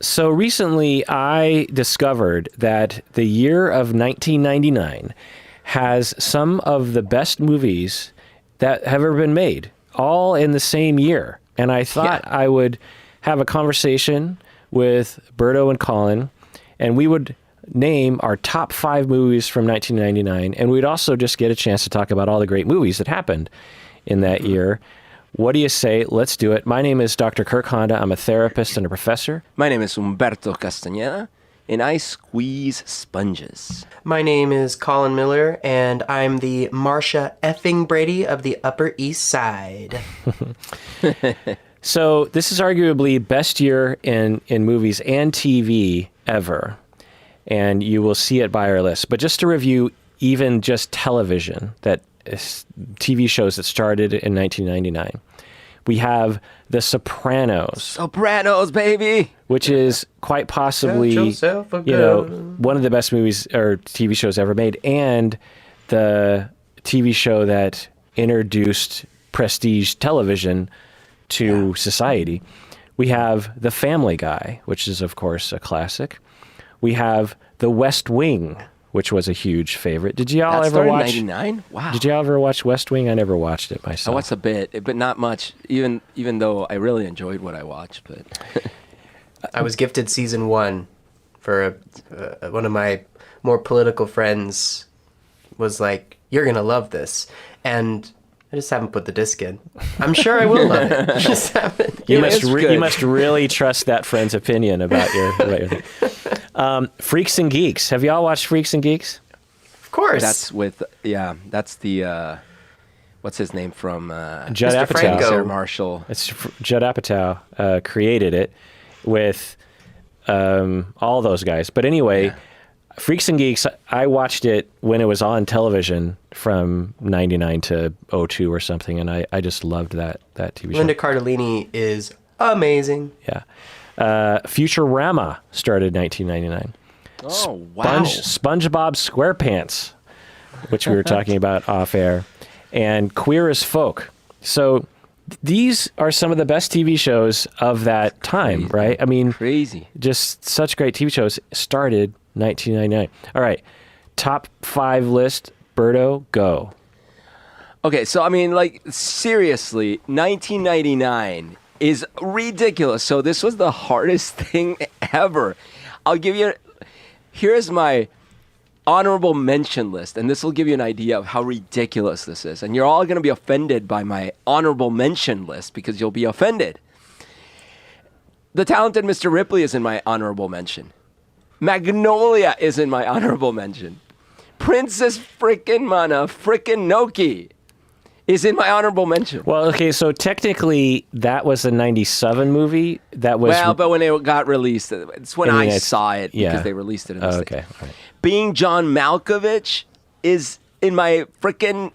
So recently I discovered that the year of 1999 has some of the best movies that have ever been made, all in the same year. And I thought I would have a conversation with Berto and Colin, and we would name our top 5 movies from 1999, and we'd also just get a chance to talk about all the great movies that happened in that year. What do you say? Let's do it. My name is Dr. Kirk Honda. I'm a therapist and a professor. My name is Humberto Castañeda, and I squeeze sponges. My name is Colin Miller, and I'm the Marsha effing Brady of the Upper East Side. So this is arguably best year in movies and TV ever, and you will see it by our list. But just to review, even just television, that is TV shows that started in 1999. We have The Sopranos. Sopranos, baby! Which is quite possibly, one of the best movies or TV shows ever made, and the TV show that introduced prestige television to society. We have The Family Guy, which is, of course, a classic. We have The West Wing, which was a huge favorite. Did y'all ever watch? 99? Wow. Did y'all ever watch West Wing? I never watched it myself. I watched a bit, but not much. Even though I really enjoyed what I watched, but I was gifted season 1 for one of my more political friends was like, "You're gonna love this," and I just haven't put the disc in. I'm sure I will love it. Just haven't. You must really trust that friend's opinion about your thing. Freaks and Geeks. Have y'all watched Freaks and Geeks? Of course. That's that's the what's his name from Judd Mr. Apatow. Franco. Sarah Marshall. It's Judd Apatow created it with all those guys. But anyway, Freaks and Geeks, I watched it when it was on television from 99 to 02 or something, and I just loved that TV show. Linda Cardellini is amazing. Yeah. Futurama started 1999. Oh, wow. SpongeBob SquarePants, which we were talking about off air, and Queer as Folk. So these are some of the best TV shows of that time, right? I mean, crazy. Just such great TV shows started 1999. All right. Top 5 list. Berto, go. Okay, so I mean, like, seriously, 1999 is ridiculous. So this was the hardest thing ever. I'll give you, here's my honorable mention list, and this will give you an idea of how ridiculous this is. And you're all going to be offended by my honorable mention list because you'll be offended. The Talented Mr. Ripley is in my honorable mention. Magnolia is in my honorable mention. Princess frickin' Mana frickin' Noki is in my honorable mention. Well, okay, so technically that was a 97 movie. That was but when it got released, it's when I saw it because they released it in the States. Okay. All right. Being John Malkovich is in my frickin'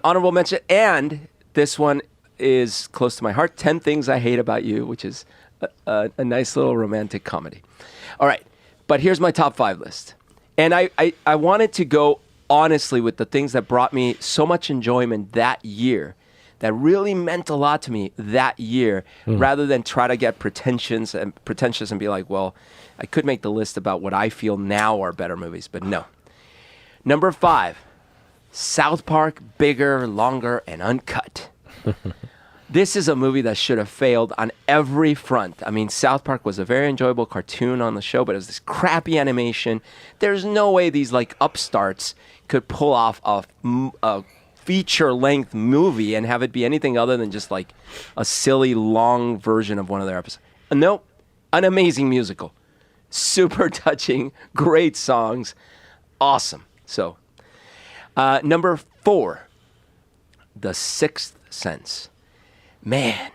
honorable mention, and this one is close to my heart. 10 Things I Hate About You, which is a nice little romantic comedy. All right, but here's my top 5 list. And I wanted to go honestly with the things that brought me so much enjoyment that year, that really meant a lot to me that year, rather than try to get pretentious and be like, well, I could make the list about what I feel now are better movies, but no. Number 5, South Park, Bigger, Longer, and Uncut. This is a movie that should have failed on every front. I mean, South Park was a very enjoyable cartoon on the show, but it was this crappy animation. There's no way these like upstarts could pull off a feature-length movie and have it be anything other than just like a silly long version of one of their episodes. Nope, an amazing musical. Super touching, great songs, awesome. So, number 4, The Sixth Sense. Man,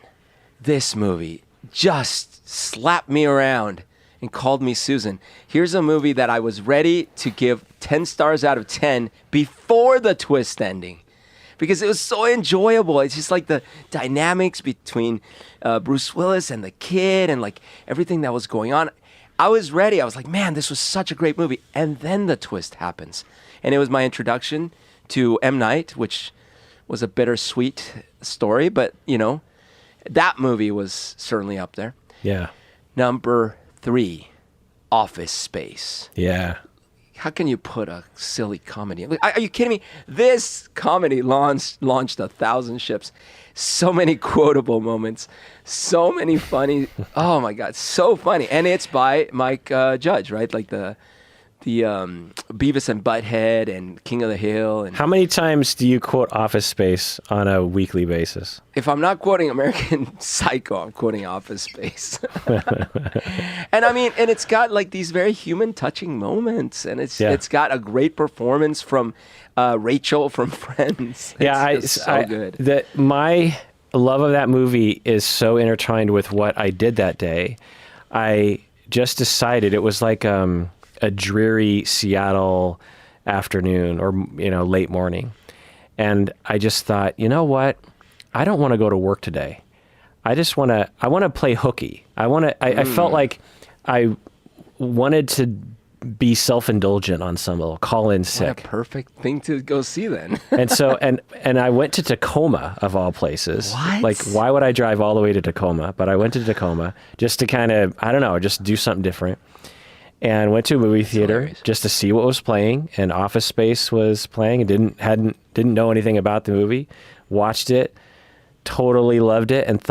this movie just slapped me around and called me Susan. Here's a movie that I was ready to give 10 stars out of 10 before the twist ending because it was so enjoyable. It's just like the dynamics between Bruce Willis and the kid and like everything that was going on. I was ready. I was like, man, this was such a great movie. And then the twist happens. And it was my introduction to M. Night, which was a bittersweet story, but, you know, that movie was certainly up there. Yeah. Number 3, Office Space. Yeah. How can you put a silly comedy? Are you kidding me? This comedy launched 1,000 ships. So many quotable moments. So many funny. Oh my God, so funny. And it's by Mike Judge, right? Like the Beavis and Butthead and King of the Hill. And How many times do you quote Office Space on a weekly basis? if I'm not quoting American Psycho, I'm quoting Office Space. And I mean, and it's got like these very human touching moments, and it's got a great performance from Rachel from Friends. It's so good. My love of that movie is so intertwined with what I did that day. I just decided it was like a dreary Seattle afternoon or late morning, and I just thought, you know what? I don't want to go to work today. I want to play hooky. I felt like I wanted to be self-indulgent on some level. Colin sick. What a perfect thing to go see then. And so, and I went to Tacoma of all places. What? Like, why would I drive all the way to Tacoma? But I went to Tacoma just to kind of, I don't know, just do something different. And went to a movie theater just to see what was playing. And Office Space was playing, and didn't know anything about the movie. Watched it. Totally loved it, and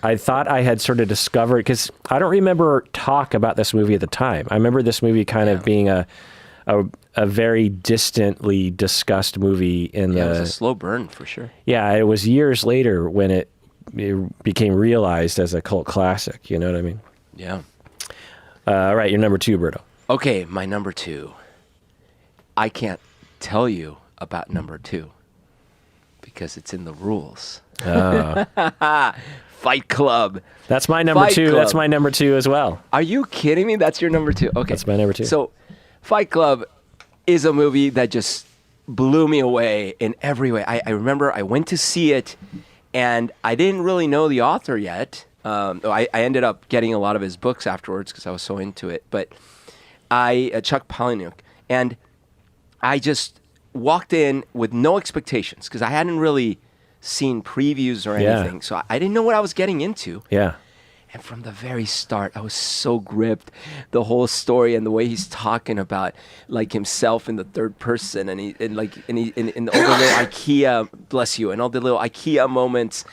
I thought I had sort of discovered, because I don't remember talk about this movie at the time. I remember this movie kind of being a very distantly discussed movie in it was a slow burn for sure. Yeah, it was years later when it became realized as a cult classic. You know what I mean? Yeah. All right, your number 2, Berto. Okay, my number 2. I can't tell you about number 2 because it's in the rules. Fight Club. That's my number Fight 2. Club. That's my number 2 as well. Are you kidding me? That's your number 2. Okay. That's my number 2. So Fight Club is a movie that just blew me away in every way. I remember I went to see it, and I didn't really know the author yet. I ended up getting a lot of his books afterwards because I was so into it. But Chuck Palahniuk, and I just walked in with no expectations because I hadn't really seen previews or anything. Yeah. So I didn't know what I was getting into. Yeah. And from the very start, I was so gripped. The whole story and the way he's talking about like himself in the third person, and all the little IKEA, bless you, and all the little IKEA moments,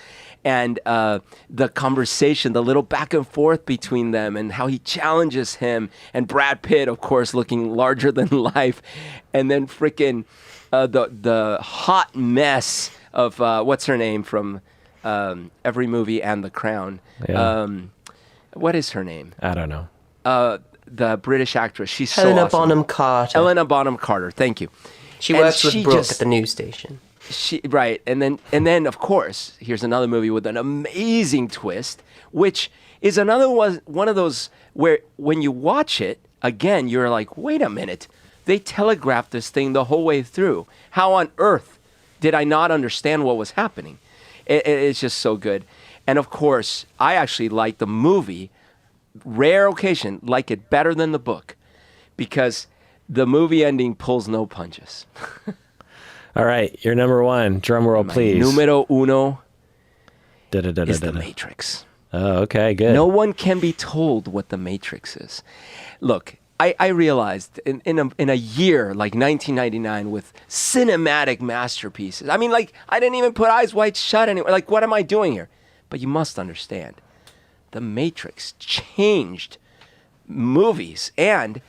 and the conversation, the little back and forth between them, and how he challenges him, and Brad Pitt, of course, looking larger than life, and then freaking the hot mess of what's her name from every movie and The Crown. Yeah. What is her name? I don't know. The British actress. She's Helena so awesome. Bonham Carter. Helena Bonham Carter. Thank you. She And works with she Brooke just- at the news station. Right, and then of course, here's another movie with an amazing twist, which is another one of those where when you watch it again, you're like, wait a minute, they telegraphed this thing the whole way through. How on earth did I not understand what was happening? It's just so good, and of course, I actually like the movie. Rare occasion, like it better than the book, because the movie ending pulls no punches. All right, your number 1. Drum roll, please. Numero uno is The Da-da-da-da-da-da. Matrix. Oh, okay, good. No one can be told what The Matrix is. Look, I realized in a year like 1999 with cinematic masterpieces. I mean, like, I didn't even put Eyes Wide Shut anywhere. Like, what am I doing here? But you must understand, The Matrix changed movies. And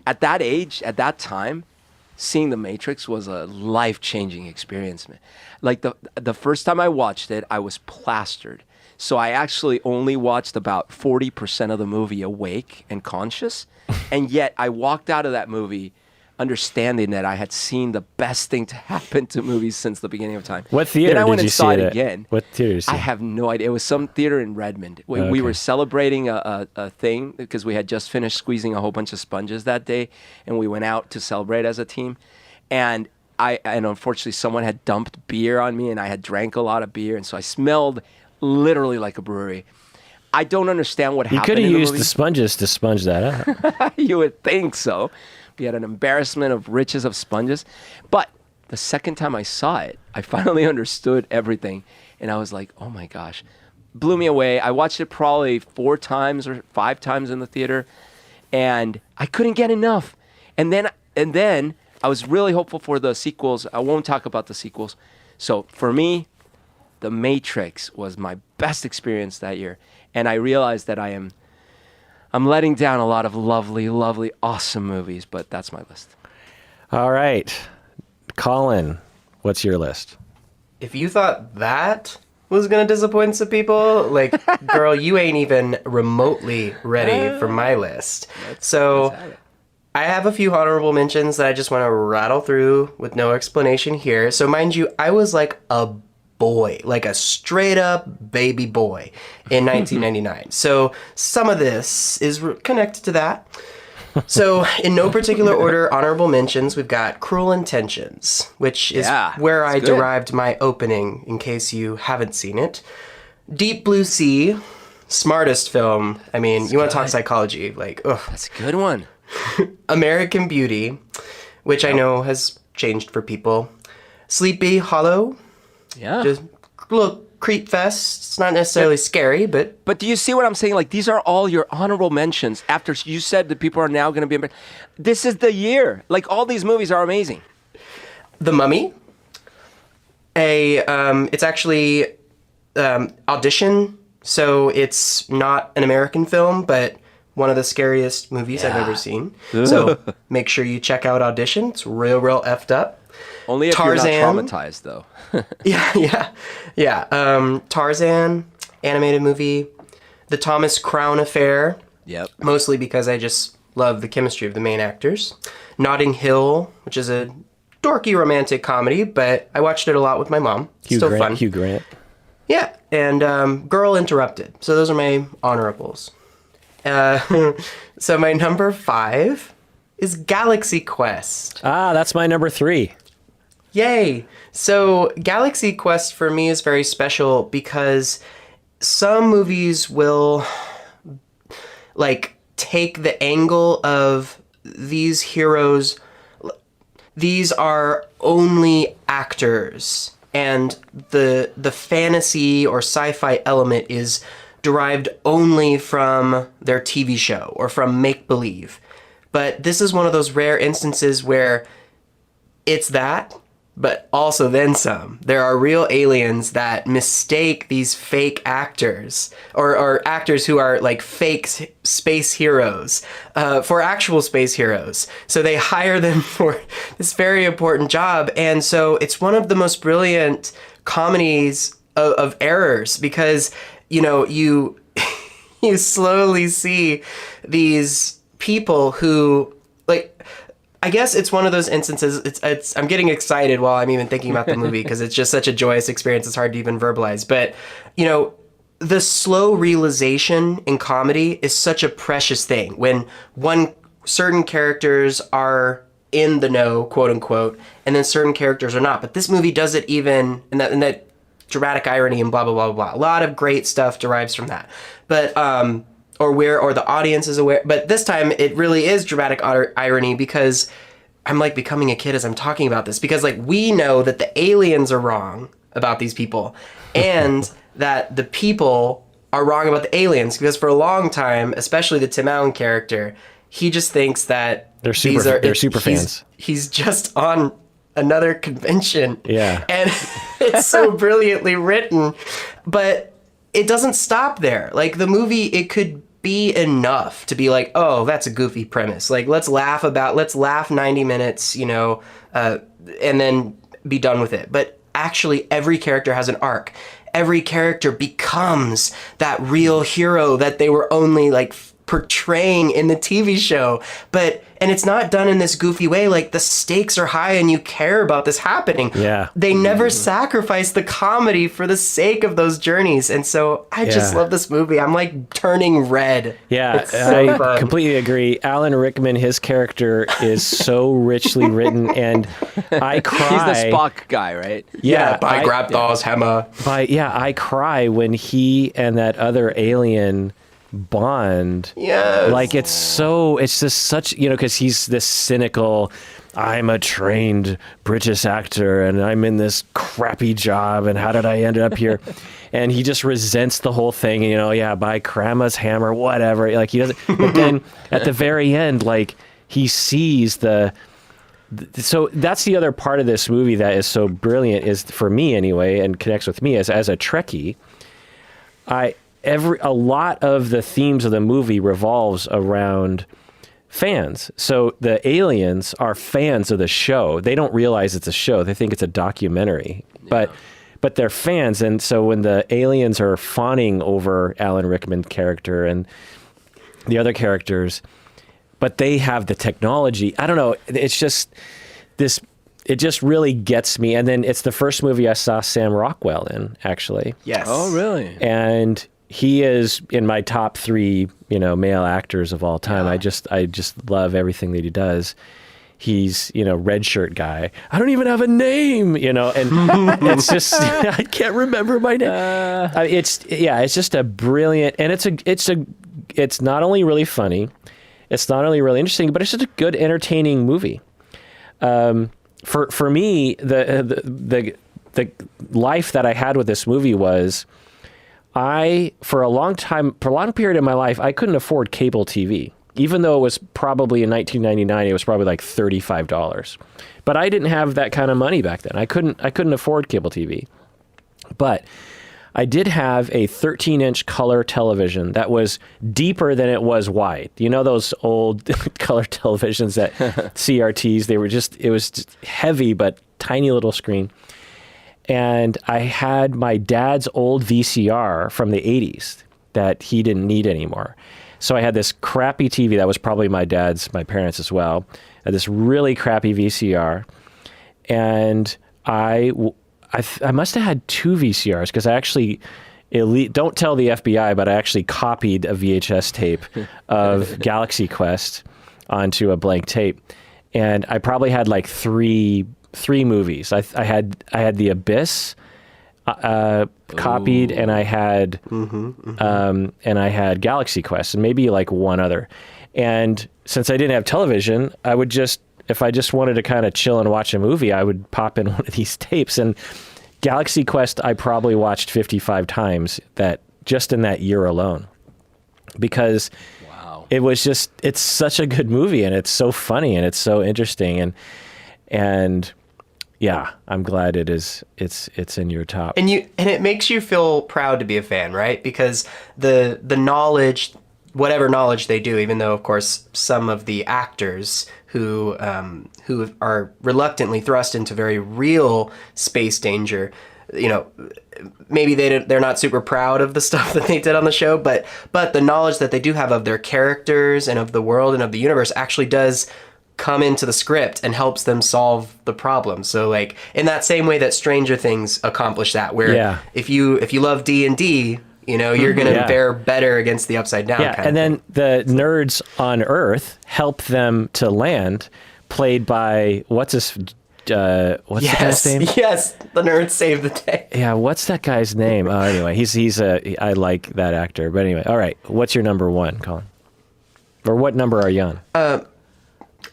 at that age, at that time, seeing The Matrix was a life-changing experience, man. Like the first time I watched it, I was plastered. So I actually only watched about 40% of the movie awake and conscious. And yet I walked out of that movie understanding that I had seen the best thing to happen to movies since the beginning of time. What theater then I went did you and saw see it it at? again. What theater did you see I it? have no idea. It was some theater in Redmond. We Okay. were celebrating a thing because we had just finished squeezing a whole bunch of sponges that day, and we went out to celebrate as a team. And unfortunately someone had dumped beer on me, and I had drank a lot of beer, and so I smelled literally like a brewery. I don't understand what You happened. could have in the used movie. the sponges to sponge that up. You would think so. We had an embarrassment of riches of sponges. But the second time I saw it, I finally understood everything. And I was like, oh my gosh, blew me away. I watched it probably 4 times or 5 times in the theater, and I couldn't get enough. And then I was really hopeful for the sequels. I won't talk about the sequels. So for me, The Matrix was my best experience that year, and I realized that I'm letting down a lot of lovely, lovely, awesome movies, but that's my list. All right. Colin, what's your list? If you thought that was going to disappoint some people, like, girl, you ain't even remotely ready for my list. So I have a few honorable mentions that I just want to rattle through with no explanation here. So mind you, I was like a boy, like a straight up baby boy in 1999. So some of this is connected to that. So in no particular order, honorable mentions, we've got Cruel Intentions, which is where I derived my opening, in case you haven't seen it. Deep Blue Sea, smartest film. I mean, you want to talk psychology, like, ugh. That's a good one. American Beauty, which I know has changed for people. Sleepy Hollow. Yeah. Just a little creep fest. It's not necessarily scary, but... But do you see what I'm saying? Like, these are all your honorable mentions after you said that people are now going to be... This is the year. Like, all these movies are amazing. The Mummy. It's actually Audition, so it's not an American film, but one of the scariest movies I've ever seen. So make sure you check out Audition. It's real effed up. Only if Tarzan. you're not traumatized, though. Yeah. Tarzan, animated movie. The Thomas Crown Affair. Yep. Mostly because I just love the chemistry of the main actors. Notting Hill, which is a dorky romantic comedy, but I watched it a lot with my mom. Still fun. Hugh Grant. Yeah, and Girl Interrupted. So those are my honorables. So my number 5 is Galaxy Quest. Ah, that's my number 3. Yay! So Galaxy Quest for me is very special because some movies will like take the angle of these heroes. These are only actors, and the fantasy or sci-fi element is derived only from their TV show or from make-believe. But this is one of those rare instances where it's that, but also then some. There are real aliens that mistake these fake actors or actors who are like fake space heroes for actual space heroes. So they hire them for this very important job. And so it's one of the most brilliant comedies of errors because, you know, you slowly see these people who, like, I guess it's one of those instances. I'm getting excited while I'm even thinking about the movie because it's just such a joyous experience. It's hard to even verbalize. But, you know, the slow realization in comedy is such a precious thing when certain characters are in the know, quote unquote, and then certain characters are not. But this movie does it even in that dramatic irony and blah, blah, blah, blah. A lot of great stuff derives from that. But, or the audience is aware. But this time it really is dramatic irony because I'm like becoming a kid as I'm talking about this because like we know that the aliens are wrong about these people and that the people are wrong about the aliens because for a long time, especially the Tim Allen character, he just thinks that they're super fans. He's just on another convention. Yeah. And it's so brilliantly written, but it doesn't stop there. Like the movie, it could be enough to be like, oh, that's a goofy premise. Like, let's laugh 90 minutes, you know, and then be done with it. But actually, every character has an arc. Every character becomes that real hero that they were only like portraying in the TV show. And it's not done in this goofy way. Like the stakes are high and you care about this happening. Yeah. They never sacrifice the comedy for the sake of those journeys. And so I just love this movie. I'm like turning red. Yeah, it's so I fun. completely agree. Alan Rickman, his character is so richly written, and I cry. He's the Spock guy, right? Yeah, by Grabthar's hammer. I cry when he and that other alien Bond. Yes. Like it's just such, because he's this cynical, I'm a trained British actor and I'm in this crappy job and how did I end up here? And he just resents the whole thing, by Krama's hammer, whatever. Like he doesn't, but then at the very end, like he sees so that's the other part of this movie that is so brilliant, is for me anyway, and connects with me as a Trekkie. A lot of the themes of the movie revolves around fans. So the aliens are fans of the show. They don't realize it's a show. They think it's a documentary, but they're fans. And so when the aliens are fawning over Alan Rickman's character and the other characters, but they have the technology. I don't know. It's just this. It just really gets me. And then it's the first movie I saw Sam Rockwell in, actually. Yes. Oh, really? And he is in my top 3, male actors of all time. Yeah. I just love everything that he does. He's, red shirt guy. I don't even have a name, and it's just, I can't remember my name. It's just a brilliant, and it's not only really funny, it's not only really interesting, but it's just a good, entertaining movie. For me, the life that I had with this movie was, for a long period of my life, I couldn't afford cable TV. Even though it was probably in 1999, it was probably like $35. But I didn't have that kind of money back then. I couldn't afford cable TV. But I did have a 13-inch color television that was deeper than it was wide. Those old color televisions that CRTs, it was just heavy but tiny little screen. And I had my dad's old VCR from the 80s that he didn't need anymore. So I had this crappy TV that was probably my parents as well. I had this really crappy VCR. And I must have had 2 VCRs because I actually, don't tell the FBI, but I actually copied a VHS tape of Galaxy Quest onto a blank tape. And I probably had like three movies. I had The Abyss copied, and I had and I had Galaxy Quest, and maybe like one other. And since I didn't have television, I would if I just wanted to kind of chill and watch a movie, I would pop in one of these tapes. And Galaxy Quest, I probably watched 55 times just in that year alone, because it's such a good movie, and it's so funny, and it's so interesting, and yeah, I'm glad it's in your top. And it makes you feel proud to be a fan, right? Because the knowledge, whatever knowledge they do, even though of course some of the actors who are reluctantly thrust into very real space danger, maybe they're not super proud of the stuff that they did on the show, but the knowledge that they do have of their characters and of the world and of the universe actually does come into the script and helps them solve the problem. So like in that same way that Stranger Things accomplished that, where if you love D&D, you're going to fare better against the Upside Down. Yeah, and then the nerds on Earth help them to land, played by what's the guy's name? Yes, the nerds save the day. Yeah, what's that guy's name? Oh, anyway, I like that actor. But anyway, all right, what's your number 1, Colin? Or what number are you on?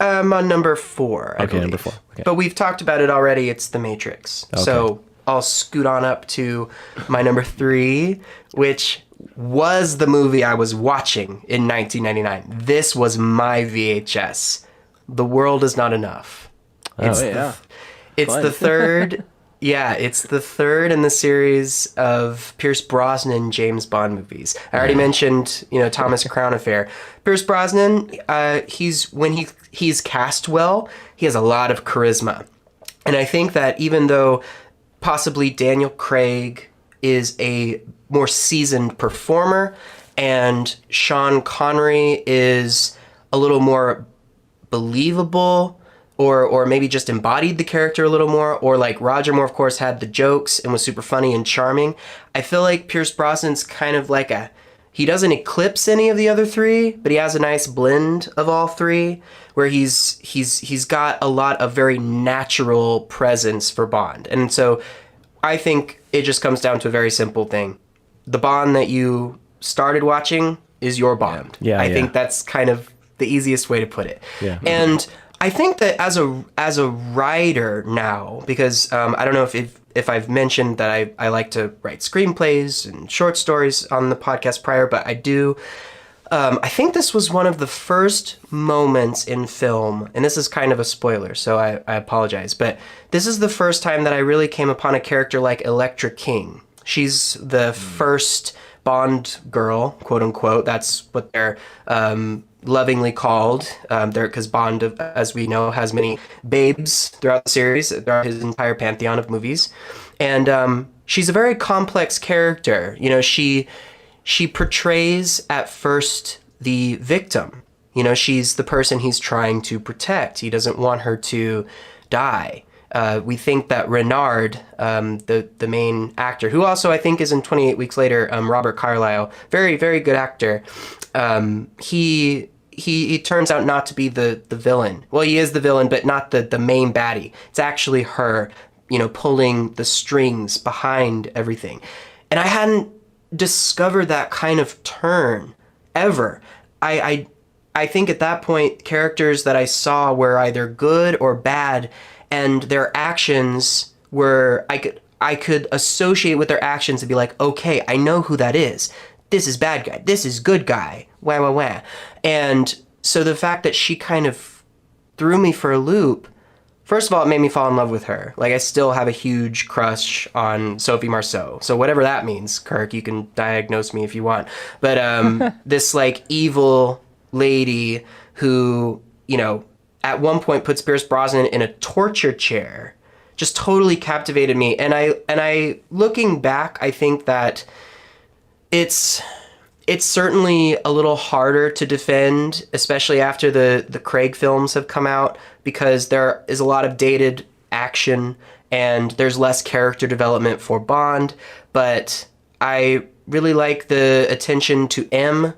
I'm on number 4. I believe. Number 4. Okay. But we've talked about it already. It's The Matrix. Okay. So I'll scoot on up to my number 3, which was the movie I was watching in 1999. This was my VHS. The World Is Not Enough. It's the third. Yeah, it's the third in the series of Pierce Brosnan James Bond movies. I already mentioned, Thomas Crown Affair. Pierce Brosnan, he's cast well, he has a lot of charisma. And I think that even though possibly Daniel Craig is a more seasoned performer and Sean Connery is a little more believable, or maybe just embodied the character a little more, or like Roger Moore, of course, had the jokes and was super funny and charming. I feel like Pierce Brosnan's kind of like he doesn't eclipse any of the other 3, but he has a nice blend of all 3, where he's got a lot of very natural presence for Bond. And so I think it just comes down to a very simple thing. The Bond that you started watching is your Bond. Yeah, I yeah. think that's kind of the easiest way to put it. Yeah. And I think that as a writer now, because I don't know if I've mentioned that I like to write screenplays and short stories on the podcast prior, but I do. I think this was one of the first moments in film, and this is kind of a spoiler, so I apologize, but this is the first time that I really came upon a character like Electra King. She's the first Bond girl, quote unquote. That's what they're lovingly called, because Bond, as we know, has many babes throughout the series, throughout his entire pantheon of movies. And she's a very complex character. You know, she portrays at first the victim. You know, she's the person he's trying to protect. He doesn't want her to die. We think that Renard, the main actor, who also I think is in 28 Weeks Later, Robert Carlyle, very, very good actor, he turns out not to be the villain. Well, he is the villain, but not the main baddie. It's actually her, you know, pulling the strings behind everything. And I hadn't discovered that kind of turn ever. I think at that point, characters that I saw were either good or bad, and their actions were, I could associate with their actions and be like, okay, I know who that is. This is bad guy. This is good guy. Wah, wah, wah. And so the fact that she kind of threw me for a loop, first of all, it made me fall in love with her. Like, I still have a huge crush on Sophie Marceau. So whatever that means, Kirk, you can diagnose me if you want. But this, like, evil lady who, you know, at one point puts Pierce Brosnan in a torture chair just totally captivated me. And I looking back, I think that it's certainly a little harder to defend, especially after the Craig films have come out, because there is a lot of dated action and there's less character development for Bond. But I really like the attention to M.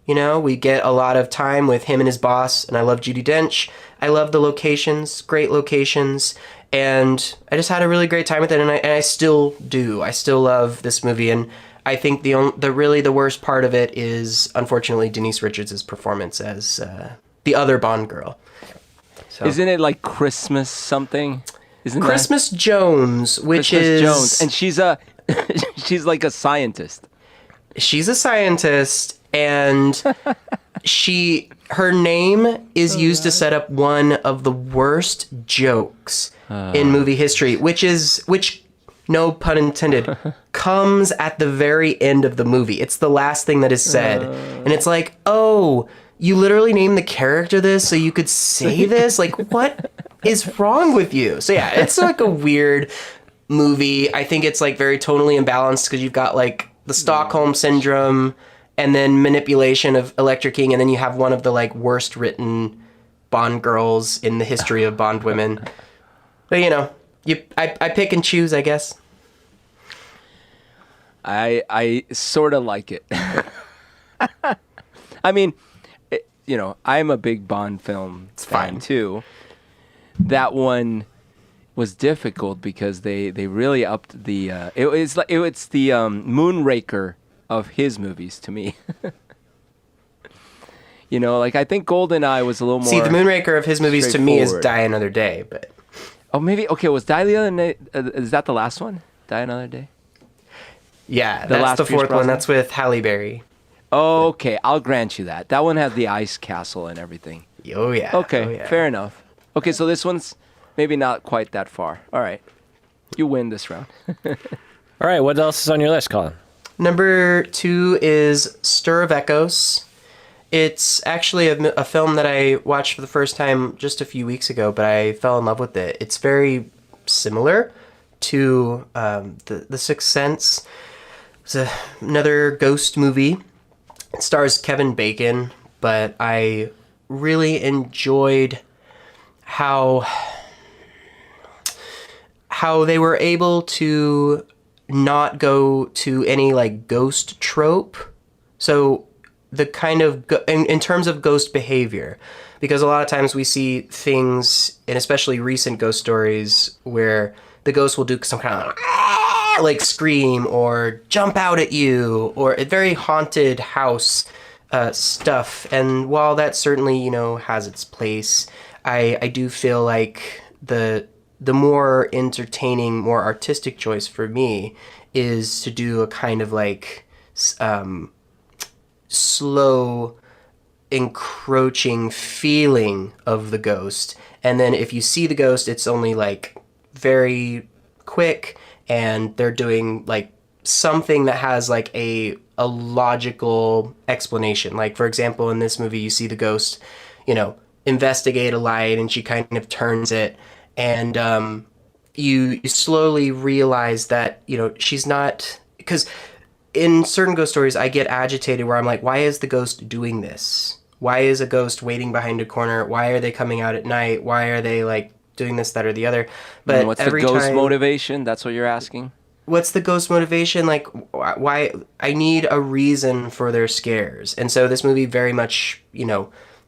You know, we get a lot of time with him and his boss, and I love Judi Dench. I love the locations, great locations, and I just had a really great time with it, and I still do. I still love this movie, and I think the worst part of it is, unfortunately, Denise Richards' performance as the other Bond girl. So. Isn't it like Christmas something? Isn't Christmas Jones, which Christmas is Jones, and she's like a scientist. She's a scientist, and her name is used to set up one of the worst jokes in movie history, which no pun intended, comes at the very end of the movie. It's the last thing that is said. And it's like, oh, you literally named the character this so you could say this? Like, what is wrong with you? So yeah, it's like a weird movie. I think it's like very tonally imbalanced because you've got like the Stockholm Syndrome and then manipulation of Electra King, and then you have one of the like worst written Bond girls in the history of Bond women. But you know, I pick and choose, I guess. I sort of like it. I mean, you know, I'm a big Bond film fan too. That one was difficult because they really upped the it's the Moonraker of his movies to me. You know, like I think GoldenEye was a little more. See, the Moonraker of his movies to me is Die Another Day, but maybe was Die the Other Day? Is that the last one? Die Another Day. Yeah, that's the fourth one. That's with Halle Berry. Okay, I'll grant you that. That one has the ice castle and everything. Oh yeah. Okay, oh, yeah. Fair enough. Okay, so this one's maybe not quite that far. All right, you win this round. All right, what else is on your list, Colin? Number 2 is Stir of Echoes. It's actually a film that I watched for the first time just a few weeks ago, but I fell in love with it. It's very similar to The Sixth Sense. It's another ghost movie. It stars Kevin Bacon, but I really enjoyed how they were able to not go to any like ghost trope. So the kind of in terms of ghost behavior, because a lot of times we see things, and especially recent ghost stories, where the ghost will do some kind of like scream or jump out at you, or a very haunted house stuff. And while that certainly, has its place, I do feel like the more entertaining, more artistic choice for me is to do a kind of like slow encroaching feeling of the ghost. And then if you see the ghost, it's only like very quick, and they're doing like something that has like a logical explanation. Like, for example, in this movie, you see the ghost, investigate a light, and she kind of turns it, and you slowly realize that she's not, because in certain ghost stories I get agitated where I'm like, why is the ghost doing this? Why is a ghost waiting behind a corner? Why are they coming out at night? Why are they like doing this, that, or the other? But and what's the ghost motivation? That's what you're asking? What's the ghost motivation? Like, why? I need a reason for their scares. And so this movie very much,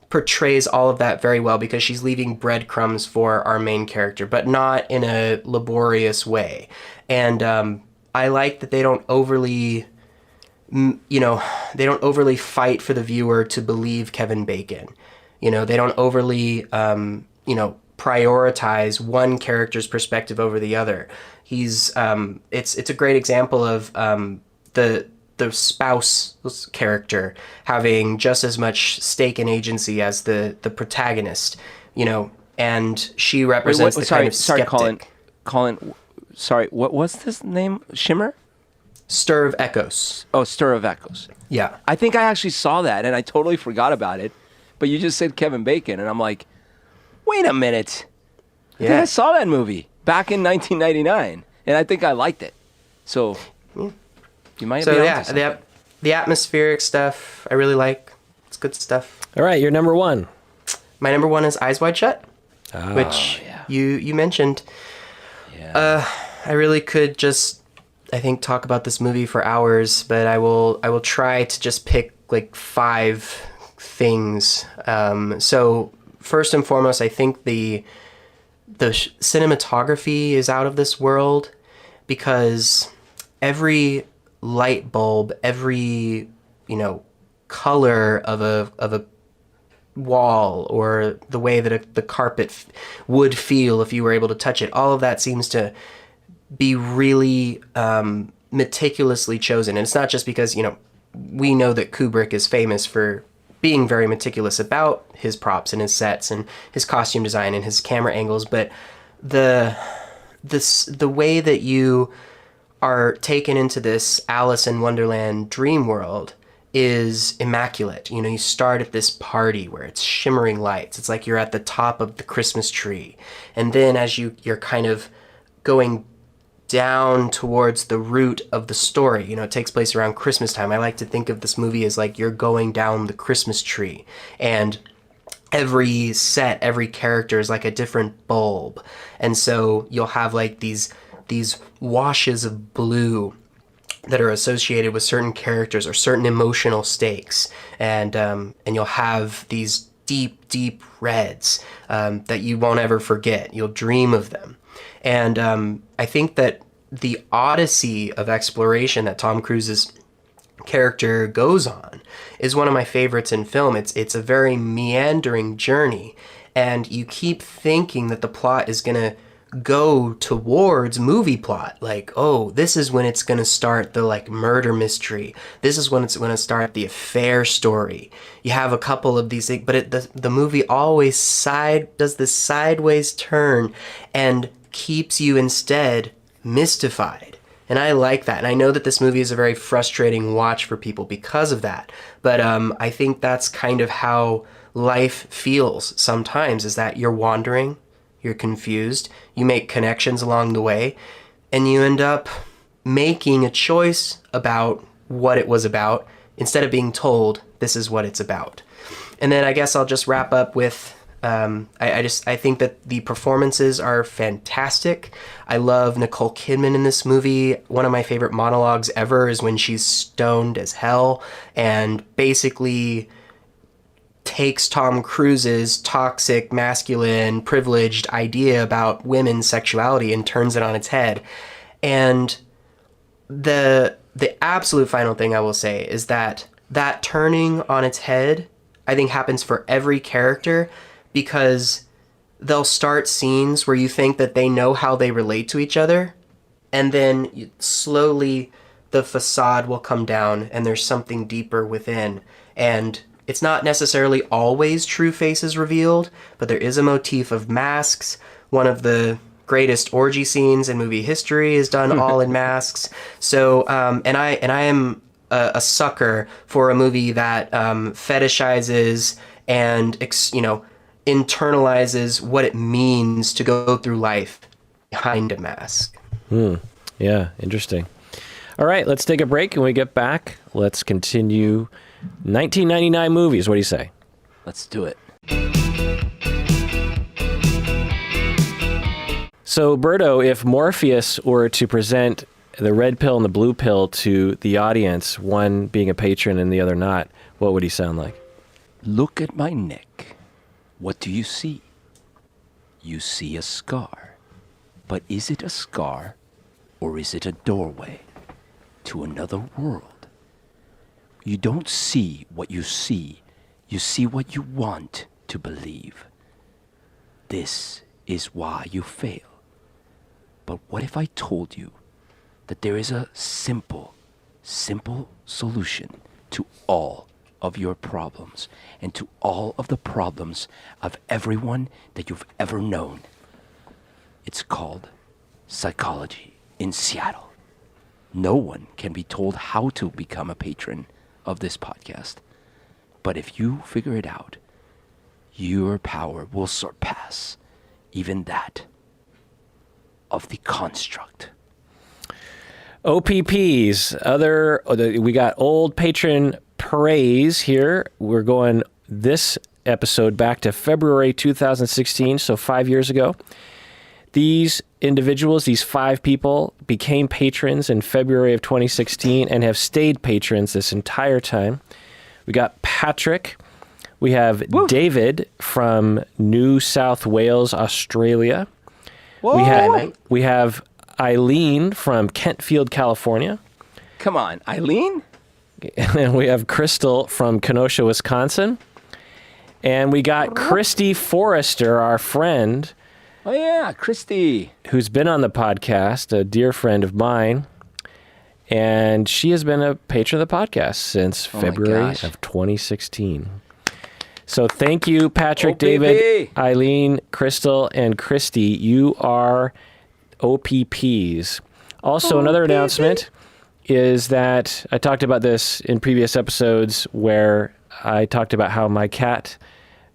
portrays all of that very well, because she's leaving breadcrumbs for our main character, but not in a laborious way. And I like that they don't overly, fight for the viewer to believe Kevin Bacon. They don't overly, prioritize one character's perspective over the other. He's it's a great example of the spouse character having just as much stake and agency as the protagonist, and she represents kind of skeptic. Sorry, Colin, sorry, what was this name? Shimmer? Stir of Echoes. Oh, Stir of Echoes. Yeah. I think I actually saw that, and I totally forgot about it, but you just said Kevin Bacon, and I'm like, wait a minute. I think I saw that movie back in 1999, and I think I liked it. So, you might be onto something. The atmospheric stuff I really like. It's good stuff. All right, your number one. My number one is Eyes Wide Shut, which you mentioned. Yeah. I really could just, I think, talk about this movie for hours, but I will try to just pick like 5 things. So first and foremost, I think the cinematography is out of this world, because every light bulb, every color of a wall, or the way that the carpet would feel if you were able to touch it, all of that seems to be really meticulously chosen. And it's not just because we know that Kubrick is famous for being very meticulous about his props and his sets and his costume design and his camera angles, but the way that you are taken into this Alice in Wonderland dream world is immaculate. You start at this party where it's shimmering lights. It's like you're at the top of the Christmas tree. And then as you're kind of going down towards the root of the story, it takes place around Christmas time. I like to think of this movie as like you're going down the Christmas tree, and every set, every character is like a different bulb. And so you'll have like these washes of blue that are associated with certain characters or certain emotional stakes, and you'll have these deep reds that you won't ever forget. You'll dream of them. And I think that the odyssey of exploration that Tom Cruise's character goes on is one of my favorites in film. It's a very meandering journey, and you keep thinking that the plot is going to go towards movie plot. Like, oh, this is when it's going to start the like murder mystery. This is when it's going to start the affair story. You have a couple of these things, but the movie always does this sideways turn and keeps you instead mystified. And I like that. And I know that this movie is a very frustrating watch for people because of that. But I think that's kind of how life feels sometimes, is that you're wandering, you're confused, you make connections along the way, and you end up making a choice about what it was about instead of being told this is what it's about. And then I guess I'll just wrap up with I think that the performances are fantastic. I love Nicole Kidman in this movie. One of my favorite monologues ever is when she's stoned as hell and basically takes Tom Cruise's toxic, masculine, privileged idea about women's sexuality and turns it on its head. And the absolute final thing I will say is that that turning on its head, I think, happens for every character, because they'll start scenes where you think that they know how they relate to each other, and then slowly the facade will come down and there's something deeper within. And it's not necessarily always true faces revealed, but there is a motif of masks. One of the greatest orgy scenes in movie history is done all in masks. So, and I am a sucker for a movie that fetishizes and internalizes what it means to go through life behind a mask. Yeah, interesting. All right, let's take a break. When we get back, let's continue 1999 movies. What do you say? Let's do it. So, Berto, if Morpheus were to present the red pill and the blue pill to the audience, one being a patron and the other not, what would he sound like? Look at my neck. What do you see? You see a scar. But is it a scar, or is it a doorway to another world? You don't see what you see what you want to believe. This is why you fail. But what if I told you that there is a simple solution to all of your problems and to all of the problems of everyone that you've ever known? It's called psychology in Seattle. No one can be told how to become a patron of this podcast. But if you figure it out, your power will surpass even that of the construct. OPPs, we got old patron praise here. We're going this episode back to February 2016, so 5 years ago. These individuals, these 5 people, became patrons in February of 2016 and have stayed patrons this entire time. We got Patrick. We have David from New South Wales, Australia. We have Eileen from Kentfield, California. Come on, Eileen? And we have Crystal from Kenosha, Wisconsin. And we got Christy Forrester, our friend. Oh, yeah, Christy. Who's been on the podcast, a dear friend of mine. And she has been a patron of the podcast since February of 2016. So thank you, Patrick, David, Eileen, Crystal, and Christy. You are OPPs. Also, another announcement is that I talked about this in previous episodes where I talked about how my cat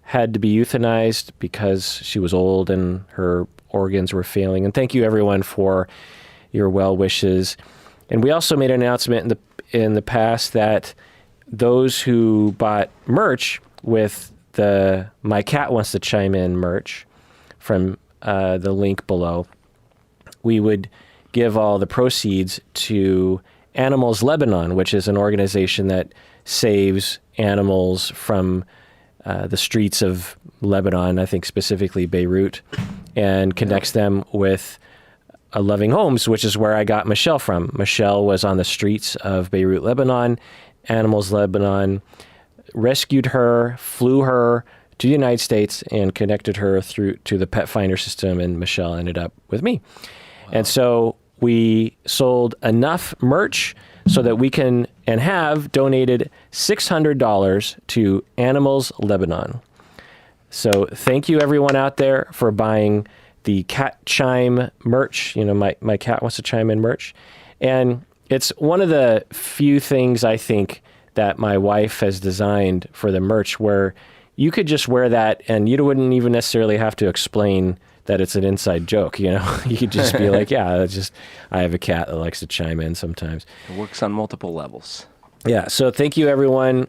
had to be euthanized because she was old and her organs were failing. And thank you, everyone, for your well wishes. And we also made an announcement in the past that those who bought merch with the My Cat Wants to Chime In merch from the link below, we would give all the proceeds to Animals Lebanon, which is an organization that saves animals from the streets of Lebanon, I think specifically Beirut, and connects them with Loving Homes, which is where I got Michelle from. Michelle was on the streets of Beirut, Lebanon. Animals Lebanon rescued her, flew her to the United States, and connected her through to the pet finder system, and Michelle ended up with me. Wow. And so we sold enough merch so that we can and have donated $600 to Animals Lebanon. So thank you, everyone out there, for buying the Cat Chime merch. You know, my cat wants to chime in merch. And it's one of the few things I think that my wife has designed for the merch where you could just wear that and you wouldn't even necessarily have to explain that it's an inside joke, you know? You could just be like, yeah, I have a cat that likes to chime in sometimes. It works on multiple levels. Yeah, so thank you, everyone.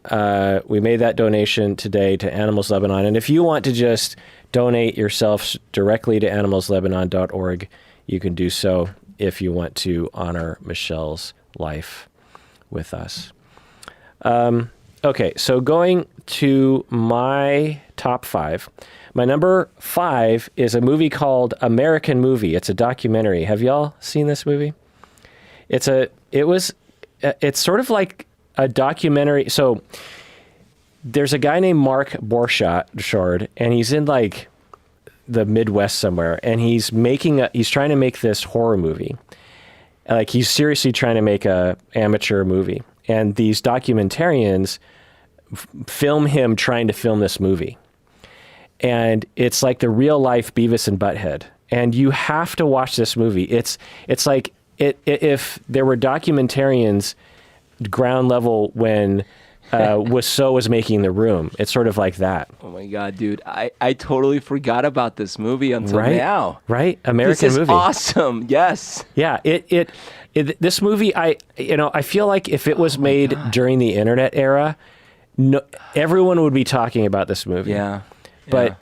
We made that donation today to Animals Lebanon. And if you want to just donate yourself directly to animalslebanon.org, you can do so if you want to honor Michelle's life with us. Okay, so going to my top 5. My number 5 is a movie called American Movie. It's a documentary. Have y'all seen this movie? It's sort of like a documentary. So there's a guy named Mark Borchardt, and he's in like the Midwest somewhere, and he's trying to make this horror movie. Like he's seriously trying to make a amateur movie, and these documentarians film him trying to film this movie. And it's like the real life Beavis and Butthead. And you have to watch this movie. It's like if there were documentarians ground level when Wiseau was making The Room. It's sort of like that. Oh my God, dude. I totally forgot about this movie until now. Right? American this is movie. Awesome. Yes. Yeah. This movie, I feel like if it was made during the internet era, everyone would be talking about this movie. Yeah. But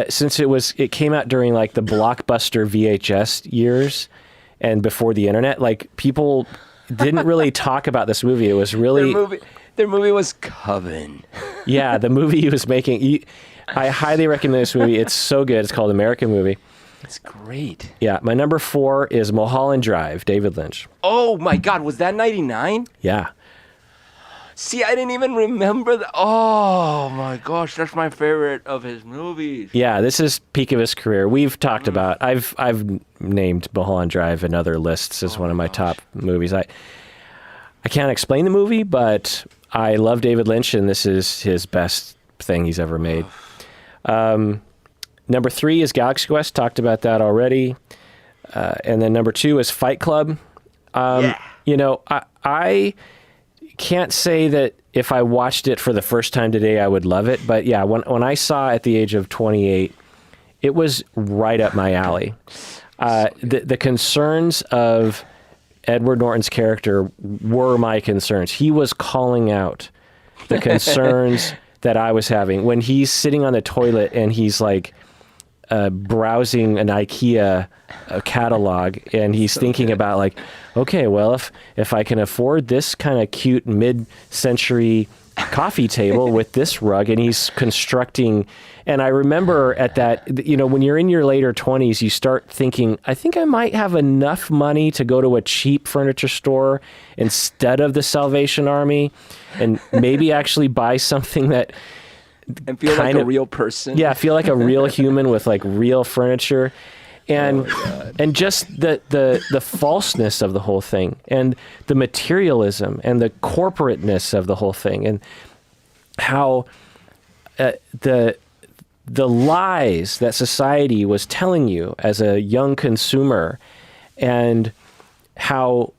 since it came out during like the Blockbuster VHS years and before the internet, like people didn't really talk about this movie. It was really their movie was Coven. Yeah, the movie he was making. I highly recommend this movie. It's so good. It's called American Movie. It's great. Yeah, my number 4 is Mulholland Drive, David Lynch. Oh my God, was that 99? Yeah. See, I didn't even remember that. Oh my gosh, that's my favorite of his movies. Yeah, this is peak of his career. We've talked about. I've named Mulholland Drive in other lists as one of my top movies. I can't explain the movie, but I love David Lynch, and this is his best thing he's ever made. Number 3 is Galaxy Quest. Talked about that already. And then number 2 is Fight Club. You know, I can't say that if I watched it for the first time today, I would love it. But yeah, when I saw it at the age of 28, it was right up my alley. The concerns of Edward Norton's character were my concerns. He was calling out the concerns that I was having. When he's sitting on the toilet and he's like browsing an IKEA catalog, and he's thinking about like, okay, well, if I can afford this kind of cute mid-century coffee table with this rug, and he's constructing. And I remember at that, you know, when you're in your later 20s, you start thinking, I think I might have enough money to go to a cheap furniture store instead of the Salvation Army, and maybe actually buy something that and feel like a real person. Yeah, feel like a real human with like real furniture. And and just the falseness of the whole thing, and the materialism and the corporateness of the whole thing, and how the lies that society was telling you as a young consumer, and how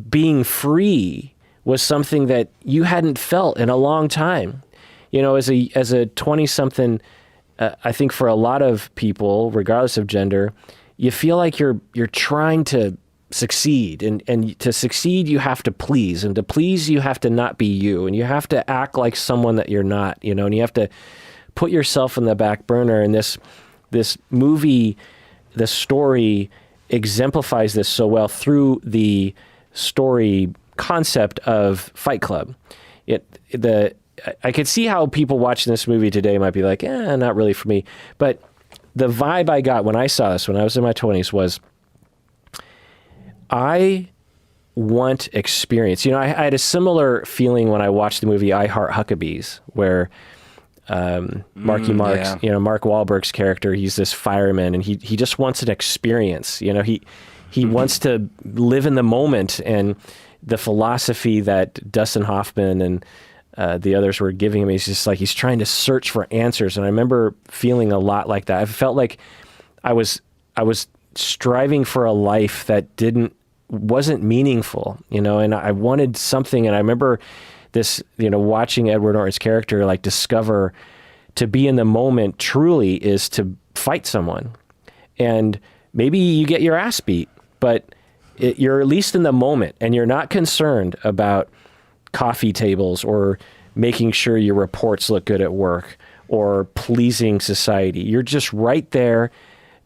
being free was something that you hadn't felt in a long time. You know, as a 20-something, I think for a lot of people, regardless of gender, you feel like you're trying to succeed, and to succeed you have to please, and to please you have to not be you, and you have to act like someone that you're not, you know, and you have to put yourself in the back burner. And this movie, the story exemplifies this so well through the story concept of Fight Club. I could see how people watching this movie today might be like, not really for me. But the vibe I got when I saw this, when I was in my 20s, was I want experience. You know, I had a similar feeling when I watched the movie I Heart Huckabees, where Marky Mark's, you know, Mark Wahlberg's character, he's this fireman, and he just wants an experience. You know, he wants to live in the moment, and the philosophy that Dustin Hoffman and the others were giving him, he's just like, he's trying to search for answers. And I remember feeling a lot like that. I felt like I was striving for a life that wasn't meaningful, you know, and I wanted something. And I remember this, you know, watching Edward Norton's character like discover to be in the moment truly is to fight someone. And maybe you get your ass beat, but you're at least in the moment, and you're not concerned about coffee tables or making sure your reports look good at work or pleasing society. You're just right there,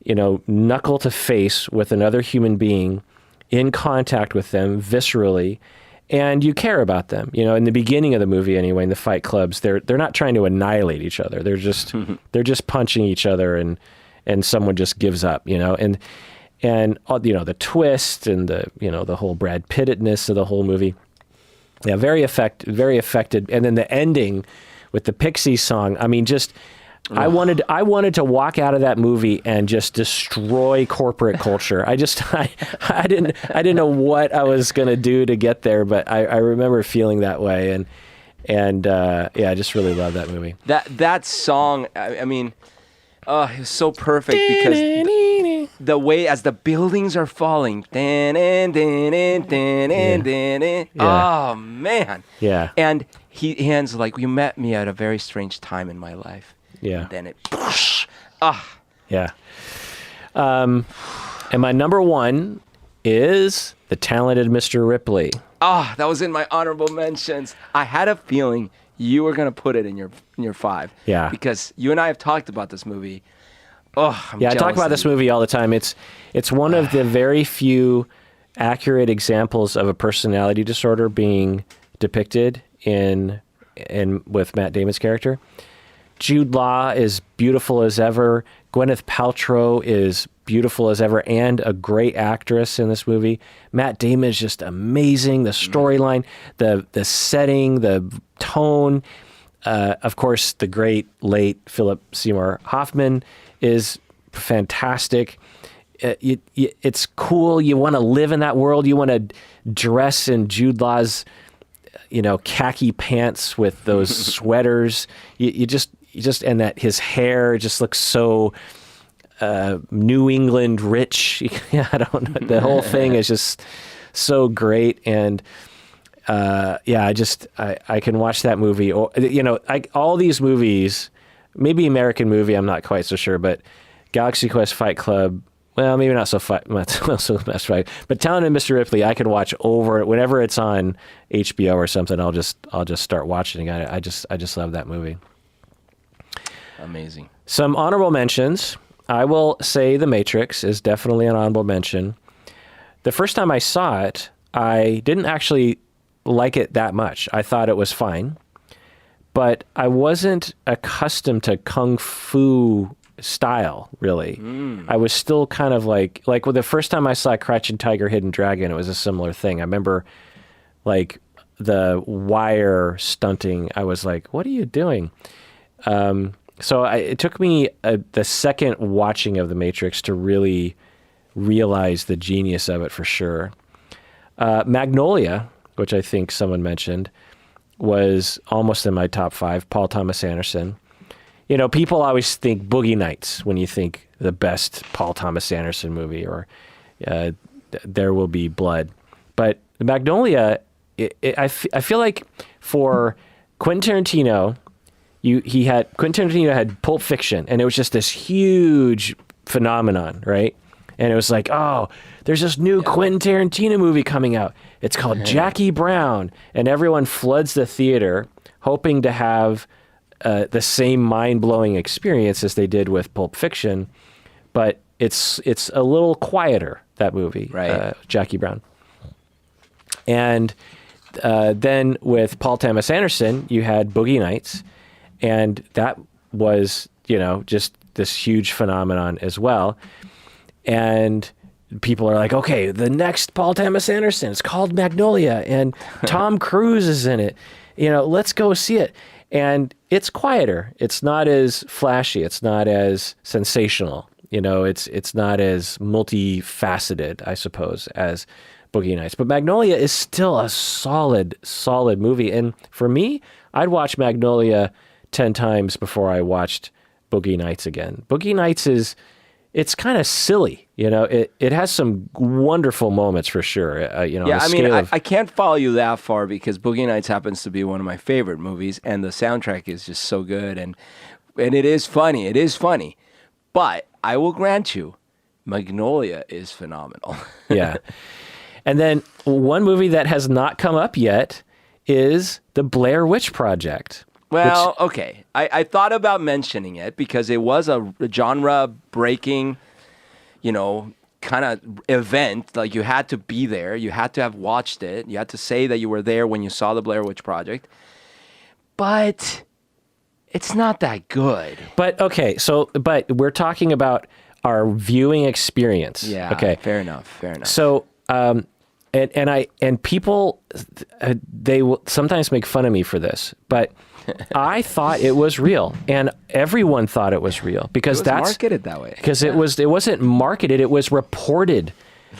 you know, knuckle to face with another human being, in contact with them viscerally, and you care about them. You know, in the beginning of the movie anyway, in the fight clubs, they're not trying to annihilate each other. They're just punching each other, and someone just gives up, you know. And you know, the twist and the, you know, the whole Brad Pittedness of the whole movie. Yeah, very affected. And then the ending with the Pixies song. I mean, just I wanted to walk out of that movie and just destroy corporate culture. I didn't know what I was gonna do to get there, but I remember feeling that way, and yeah, I just really love that movie. That song, I mean, it was so perfect because the way as the buildings are falling, oh man, Yeah. and he ends like, you met me at a very strange time in my life. Yeah. And then it, Yeah. And my number one is The Talented Mr. Ripley. that was in my honorable mentions. I had a feeling you were gonna put it in your 5. Yeah. Because you and I have talked about this movie. I'm Yeah, I talk jealous about of this you. movie all the time. It's one of the very few accurate examples of a personality disorder being depicted in with Matt Damon's character. Jude Law is beautiful as ever. Gwyneth Paltrow is beautiful as ever and a great actress in this movie. Matt Damon is just amazing. The storyline, the setting, the tone. Of course, the great late Philip Seymour Hoffman is fantastic. It's cool. You want to live in that world. You want to dress in Jude Law's, khaki pants with those sweaters. You just and that his hair just looks so New England rich. I don't know. The whole thing is just so great. And I can watch that movie. All these movies, maybe American Movie, I'm not quite so sure, but Galaxy Quest, Fight Club, well, maybe not so best fight, but Talented Mr. Ripley, I could watch over whenever it's on HBO or something. I'll just start watching it. I just love that movie. Amazing. Some honorable mentions. I will say The Matrix is definitely an honorable mention. The first time I saw it, I didn't actually like it that much. I thought it was fine, but I wasn't accustomed to Kung Fu style, really. I was still kind of like the first time I saw Crouching Tiger, Hidden Dragon, it was a similar thing. I remember like the wire stunting. I was like, what are you doing? So it took me the second watching of The Matrix to really realize the genius of it for sure. Magnolia, which I think someone mentioned, was almost in my top 5. Paul Thomas Anderson. People always think Boogie Nights when you think the best Paul Thomas Anderson movie, or There Will Be Blood. But Magnolia, I feel like for Quentin Tarantino, Quentin Tarantino had Pulp Fiction, and it was just this huge phenomenon, right? And it was like, oh, there's this new Quentin Tarantino movie coming out. It's called Jackie Brown, and everyone floods the theater hoping to have the same mind-blowing experience as they did with Pulp Fiction, but it's a little quieter, that movie, right? Jackie Brown. And then with Paul Thomas Anderson, you had Boogie Nights, and that was, just this huge phenomenon as well. And people are like, okay, the next Paul Thomas Anderson, it's called Magnolia, and Tom Cruise is in it. Let's go see it. And it's quieter. It's not as flashy. It's not as sensational. It's not as multifaceted, I suppose, as Boogie Nights. But Magnolia is still a solid movie. And for me, I'd watch Magnolia 10 times before I watched Boogie Nights again. Boogie Nights it's kind of silly, It has some wonderful moments for sure. I can't follow you that far because Boogie Nights happens to be one of my favorite movies, and the soundtrack is just so good, and it is funny. It is funny, but I will grant you, Magnolia is phenomenal. Yeah, and then one movie that has not come up yet is The Blair Witch Project. Well, okay. I thought about mentioning it because it was a genre-breaking, kind of event. Like, you had to be there. You had to have watched it. You had to say that you were there when you saw the Blair Witch Project. But it's not that good. But, okay, but we're talking about our viewing experience. Yeah, okay. Fair enough. So, and people, they will sometimes make fun of me for this, but I thought it was real, and everyone thought it was real because It was that's marketed that way. because it wasn't marketed, it was reported.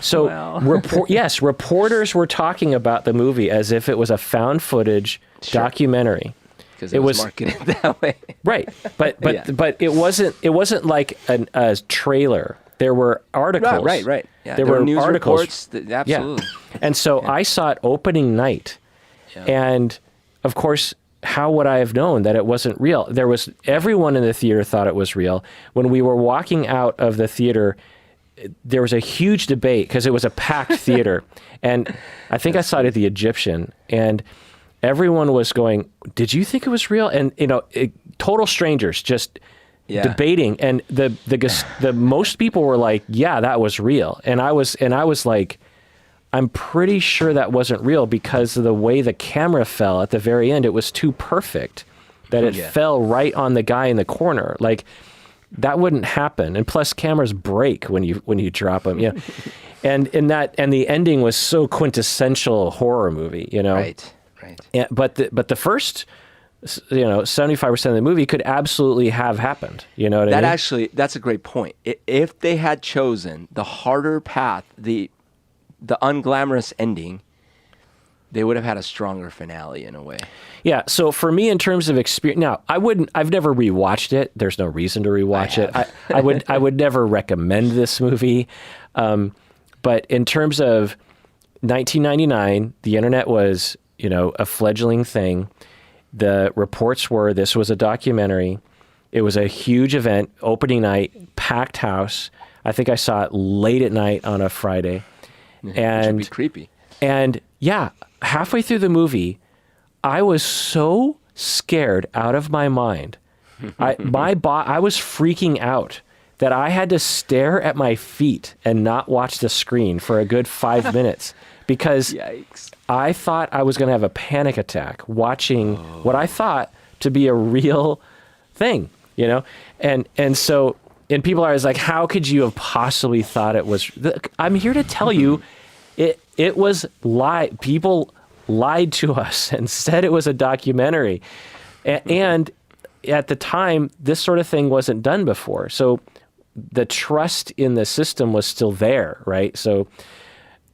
So yes, reporters were talking about the movie as if it was a found footage documentary. Because it was marketed that way. Right, but Yeah. but it wasn't like a trailer. There were articles. Right. Yeah, There were news articles. reports. Absolutely. Yeah. And so I saw it opening night, and of course, how would I have known that it wasn't real? Everyone in the theater thought it was real. When we were walking out of the theater, there was a huge debate because it was a packed theater, and I think I saw it at the Egyptian, and everyone was going, "Did you think it was real?" And total strangers just debating, and the most people were like, "Yeah, that was real," and I was like, "I'm pretty sure that wasn't real because of the way the camera fell at the very end. It was too perfect that it fell right on the guy in the corner, like." That wouldn't happen, and plus cameras break when you drop them. And the ending was so quintessential horror movie, Right. And, but the first, 75% of the movie could absolutely have happened. You know what I mean? Actually, that's a great point. If they had chosen the harder path, the unglamorous ending, they would have had a stronger finale in a way. Yeah. So for me, in terms of experience, now I've never rewatched it. There's no reason to rewatch it. I would never recommend this movie. But in terms of 1999, the internet was, a fledgling thing. The reports were this was a documentary. It was a huge event, opening night, packed house. I think I saw it late at night on a Friday. And Which would be creepy. And yeah, halfway through the movie, I was so scared out of my mind. I was freaking out that I had to stare at my feet and not watch the screen for a good 5 minutes because Yikes. I thought I was going to have a panic attack watching what I thought to be a real thing, And so, and people are always like, how could you have possibly thought it was? I'm here to tell you, it was people lied to us and said it was a documentary. And at the time, this sort of thing wasn't done before. So the trust in the system was still there, right? So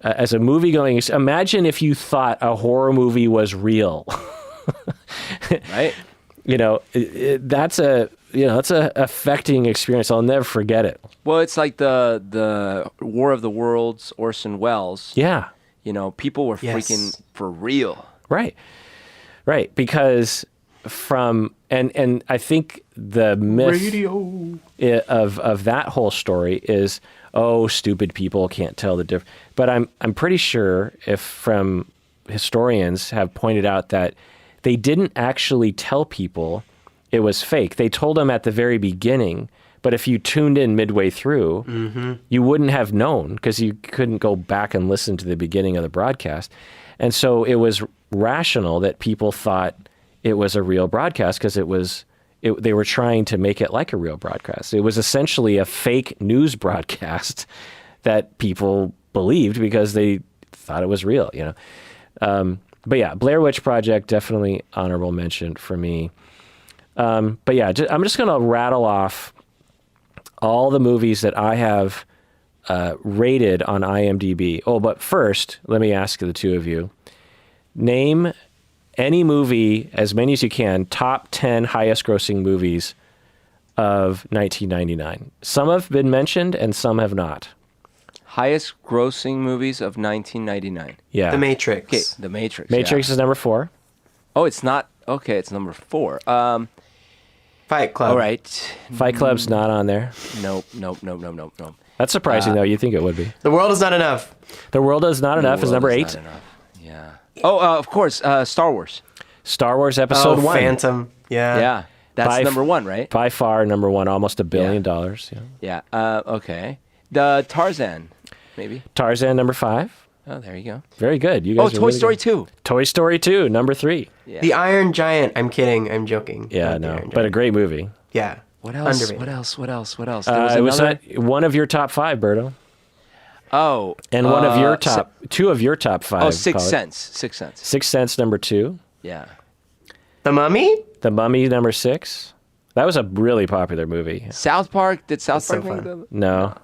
as a movie going, imagine if you thought a horror movie was real. Right? That's a affecting experience. I'll never forget it. Well, it's like the War of the Worlds, Orson Welles. Yeah. People were freaking for real. Right. Because and I think the myth of that whole story is, stupid people can't tell the difference. But I'm pretty sure from historians have pointed out that they didn't actually tell people it was fake. They told them at the very beginning, but if you tuned in midway through, you wouldn't have known because you couldn't go back and listen to the beginning of the broadcast. And so it was rational that people thought it was a real broadcast because they were trying to make it like a real broadcast. It was essentially a fake news broadcast that people believed because they thought it was real, But yeah, Blair Witch Project, definitely honorable mention for me. But yeah, I'm just going to rattle off all the movies that I have rated on IMDb. Oh, but first, let me ask the two of you. Name any movie, as many as you can, top 10 highest grossing movies of 1999. Some have been mentioned and some have not. Highest grossing movies of 1999. Yeah. The Matrix. Okay, The Matrix. Matrix is number 4. Oh, it's not. Okay, it's number 4. Fight Club. All right. Fight Club's not on there. Nope. That's surprising, though. You'd think it would be. The World Is Not Enough. The World Is Not Enough is number 8. Yeah. Oh, of course, Star Wars. Star Wars Episode 1. Phantom. Yeah. Yeah. That's number 1, right? By far, number 1, almost $1 billion. Yeah. Yeah. Okay. The Tarzan, maybe. Tarzan, number 5. Oh, there you go. Very good. You guys are Toy really Story good. 2. Toy Story 2, number 3. Yeah. The Iron Giant. I'm kidding. I'm joking. Yeah, Not the no, Iron but Giant. a great movie. Yeah. What else? Underrated. What else? It was one of your top 5, Berto. Oh. And one of your two of your top five. Oh, Sixth Colin. Sense. Sixth Sense. Sixth Sense, number 2. Yeah. The Mummy? The Mummy, number 6. That was a really popular movie. South Park. Did South That's Park so make fun. the...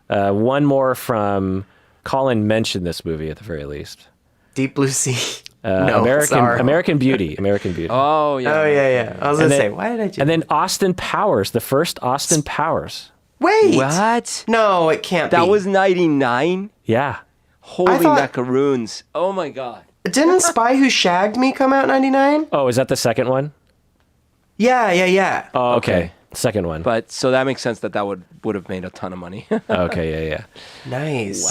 No. One more from Colin mentioned this movie at the very least. Deep Blue Sea. No, American Beauty. American Beauty. Oh, yeah. Oh, yeah. I was going to say, why did I do And then Austin Powers, the first Austin Powers. Wait. What? No, it can't be. That was 99? Yeah. Holy thought- macaroons. Oh, my God. Didn't Spy Who Shagged Me come out in 99? Oh, is that the second one? Yeah. Oh, okay. Second one. But so that makes sense that would have made a ton of money. Okay, yeah. Nice.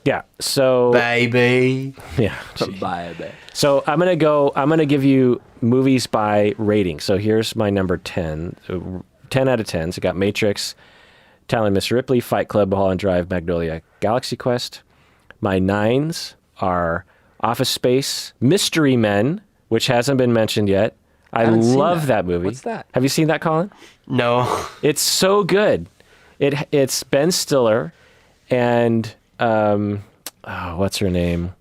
Yeah. So Baby. yeah. Bye. So I'm gonna give you movies by rating. So here's my number 10. So 10 out of 10. So I got Matrix, Talon, Mr. Ripley, Fight Club, Mulholland Drive, Magnolia, Galaxy Quest. My 9s are Office Space, Mystery Men, which hasn't been mentioned yet. I haven't seen love that. that movie. What's that? Have you seen that, Colin? No. It's so good. It's Ben Stiller and what's her name?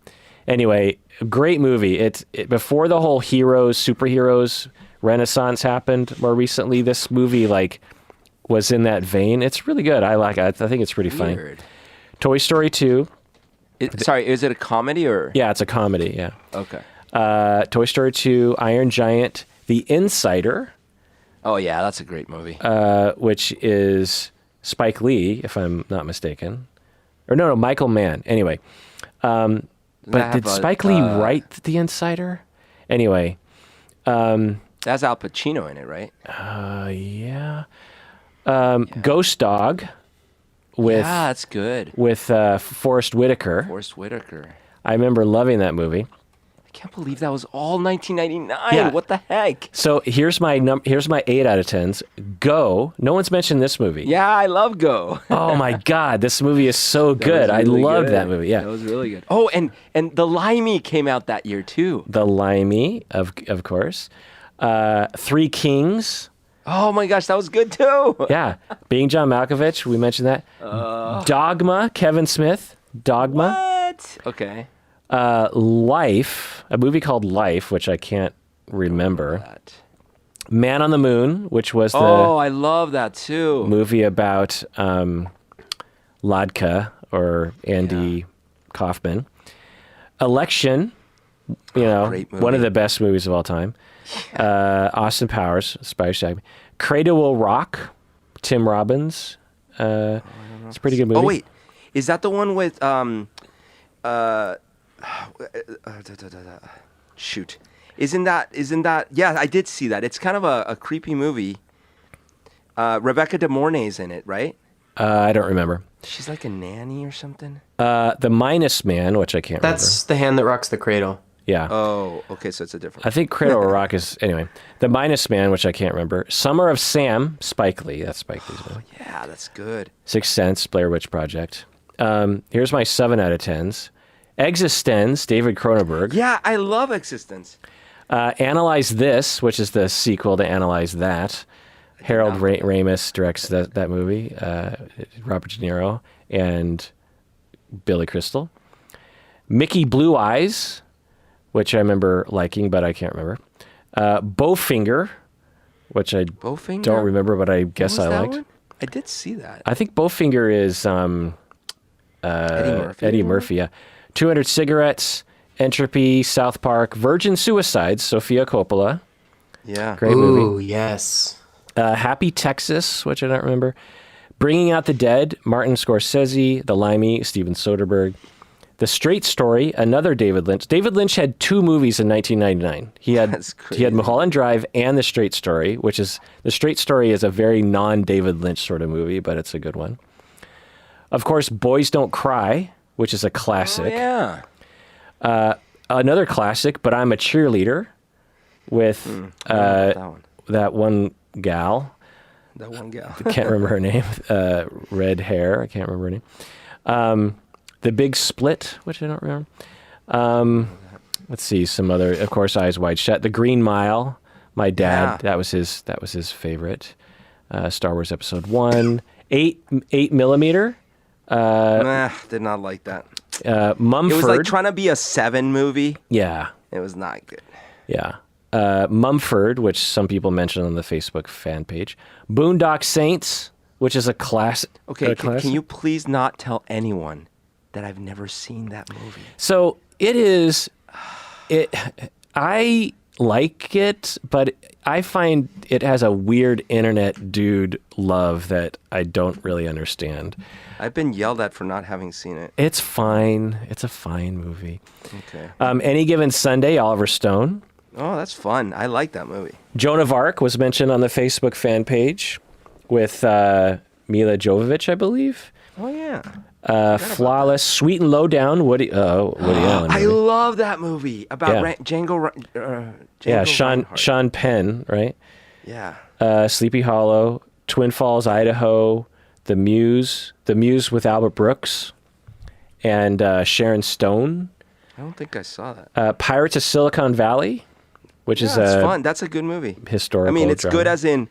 Anyway, great movie. It before the whole superheroes renaissance happened more recently. This movie was in that vein. It's really good. I like it. I think it's pretty funny. Weird. Toy Story 2. Sorry, is it a comedy or? Yeah, it's a comedy. Yeah. Okay. Toy Story 2, Iron Giant, The Insider, Oh yeah, that's a great movie. which is Spike Lee, if I'm not mistaken. Or no, Michael Mann. Anyway. But did Spike Lee write The Insider? Anyway. That's Al Pacino in it, right? Yeah. Ghost Dog with Yeah, that's good. Forrest Whitaker. Forrest Whitaker. I remember loving that movie. I can't believe that was all 1999. Yeah. What the heck? So here's my 8 out of 10s. Go. No one's mentioned this movie. Yeah, I love Go. Oh my God, this movie is so good. I really loved good. that movie. Yeah. That was really good. Oh, and The Limey came out that year too. The Limey, of course. Three Kings. Oh my gosh, that was good too. Yeah. Being John Malkovich, we mentioned that. Dogma, Kevin Smith. Dogma. What? Okay. Life, a movie called Life, which I can't remember. That. Man on the Moon, which was the I love that too. movie about Ladka or Andy Kaufman. Election, Great movie. one of the best movies of all time. Austin Powers, Spy Shag. Cradle Will Rock, Tim Robbins. It's a pretty good movie. Oh wait, is that the one with shoot? Isn't that? Yeah, I did see that. It's kind of a creepy movie. Rebecca De Mornay's in it, right? I don't remember. She's like a nanny or something. The Minus Man, which I can't That's The Hand That Rocks the Cradle. remember. Yeah. Oh, okay, so it's a different. I think Cradle Will Rock is, anyway. The Minus Man, which I can't remember. Summer of Sam, Spike Lee. That's Spike Lee's movie. Yeah, that's good. Sixth Sense, Blair Witch Project. Here's my 7 out of 10s. Existence, David Cronenberg. Yeah, I love Existence. Analyze This, which is the sequel to Analyze That. Harold Ramis directs that movie. Robert De Niro and Billy Crystal. Mickey Blue Eyes, which I remember liking, but I can't remember. Bowfinger, which I Bowfinger? don't remember, but I guess What I was that liked. one? I did see that. I think Bowfinger is Eddie Murphy. Eddie Murphy, yeah. 200 Cigarettes, Entropy, South Park, Virgin Suicides, Sofia Coppola. Yeah. Great Ooh, movie. yes. Happy Texas, which I don't remember. Bringing Out the Dead, Martin Scorsese, The Limey, Steven Soderbergh. The Straight Story, another David Lynch. David Lynch had 2 movies in 1999. He had That's he had crazy. Mulholland Drive and The Straight Story, which is The Straight Story is a very non-David Lynch sort of movie, but it's a good one. Of course, Boys Don't Cry, which is a Oh, classic. yeah. Another classic, But I'm a Cheerleader, with that one. that one gal. That one gal. Can't remember her name. Red hair. I can't remember her name. The Big Split, which I don't remember. Let's see some other. Of course, Eyes Wide Shut. The Green Mile. My dad. Yeah. That was his favorite. Star Wars Episode 1. 8 millimeter. Did not like that. Mumford. It was like trying to be a 7 movie. Yeah. It was not good. Yeah. Mumford, which some people mentioned on the Facebook fan page. Boondock Saints, which is a classic. Okay, can you please not tell anyone that I've never seen that movie? So it is. I like it, but I find it has a weird internet dude love that I don't really understand. I've been yelled at for not having seen it. It's fine. It's a fine movie. Okay. Any Given Sunday, Oliver Stone. Oh, that's fun. I like that movie. Joan of Arc was mentioned on the Facebook fan page with Mila Jovovich, I believe. Oh, yeah. Flawless, Sweet and Low Down, Woody Allen. I movie. love that movie about Yeah. Django Yeah, Reinhardt. Sean Penn, right? Yeah. Sleepy Hollow, Twin Falls, Idaho, The Muse with Albert Brooks, and Sharon Stone. I don't think I saw that. Pirates of Silicon Valley, which is That's a fun. That's a good movie. historical I mean, it's drama. good as in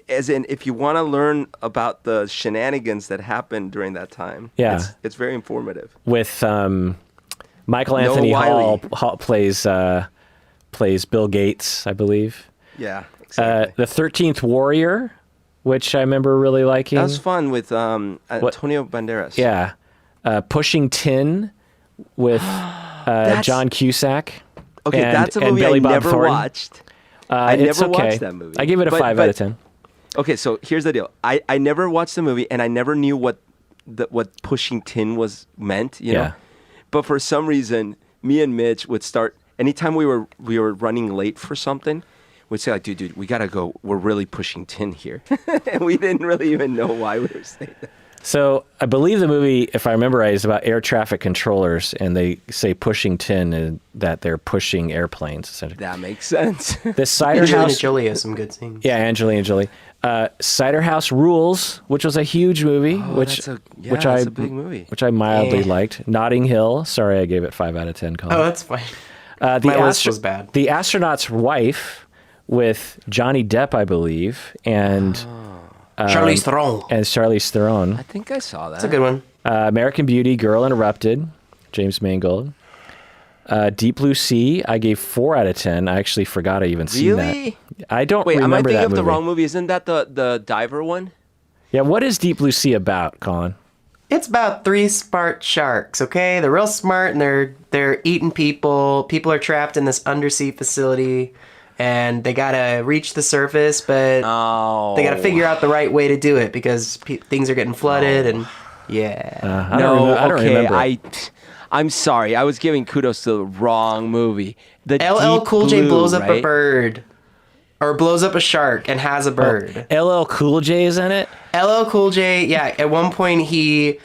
if you want to learn about the shenanigans that happened during that time. Yeah. It's very informative. With Michael Anthony Wiley. Hall plays Bill Gates, I believe. Yeah, exactly. The 13th Warrior, which I remember really liking. That was fun with Antonio Banderas. Yeah. Pushing Tin with John Cusack. Okay, and- that's a and movie Billy I Bob never Thornton. watched. I It's never okay. watched that movie. I give it a 5 out of 10. Okay, so here's the deal. I never watched the movie, and I never knew what pushing tin was meant. You know, Yeah. but for some reason, me and Mitch would start anytime we were running late for something. We'd say like, dude, we gotta go. We're really pushing tin here, and we didn't really even know why we were saying that. So I believe the movie, if I remember right, is about air traffic controllers, and they say pushing tin and that they're pushing airplanes, essentially. That makes sense. The Cider Angelina House. Jolie has some good scenes. Yeah, Angelina Jolie. Cider House Rules, which was a huge movie, which that's a big movie. which I mildly liked. Notting Hill. Sorry, I gave it 5 out of 10. Colin. Oh, that's fine. The My list was bad. The Astronaut's Wife with Johnny Depp, I believe, and Charlize Theron. and Charlize Theron. I think I saw that. That's a good one. American Beauty, Girl Interrupted, James Mangold. Deep Blue Sea, I gave 4 out of 10. I actually forgot I even seen Really? that. I don't Wait, am I remember thinking that of movie. the wrong movie? Isn't that the diver one? Yeah, what is Deep Blue Sea about, Colin? It's about 3 smart sharks, okay? They're real smart and they're eating people. People are trapped in this undersea facility and they gotta reach the surface, but Oh. they gotta figure out the right way to do it because things are getting flooded and yeah. I don't remember. I'm sorry. I was giving kudos to the wrong movie. The LL Deep Cool J Blue, blows up a right? bird. Or blows up a shark and has a bird. LL Cool J is in it? LL Cool J, yeah, at one point he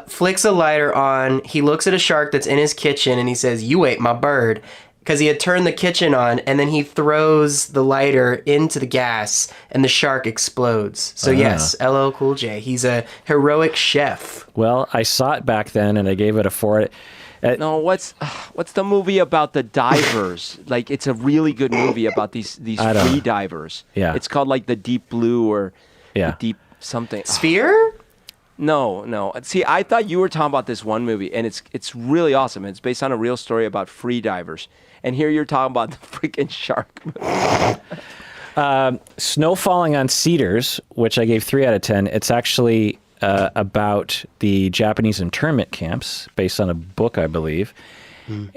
flicks a lighter on, he looks at a shark that's in his kitchen and he says, "You ate my bird." Because he had turned the kitchen on and then he throws the lighter into the gas and the shark explodes. So yes, LL Cool J, he's a heroic chef. Well, I saw it back then and I gave it a 4. No, what's the movie about the divers? Like, it's a really good movie about these I don't- free divers. Yeah. It's called like the Deep Blue or Yeah. the Deep something. Sphere? No. See, I thought you were talking about this one movie, and it's really awesome. It's based on a real story about free divers, and here you're talking about the freaking shark movie. Snow Falling on Cedars, which I gave 3 out of 10. It's actually about the Japanese internment camps, based on a book, I believe.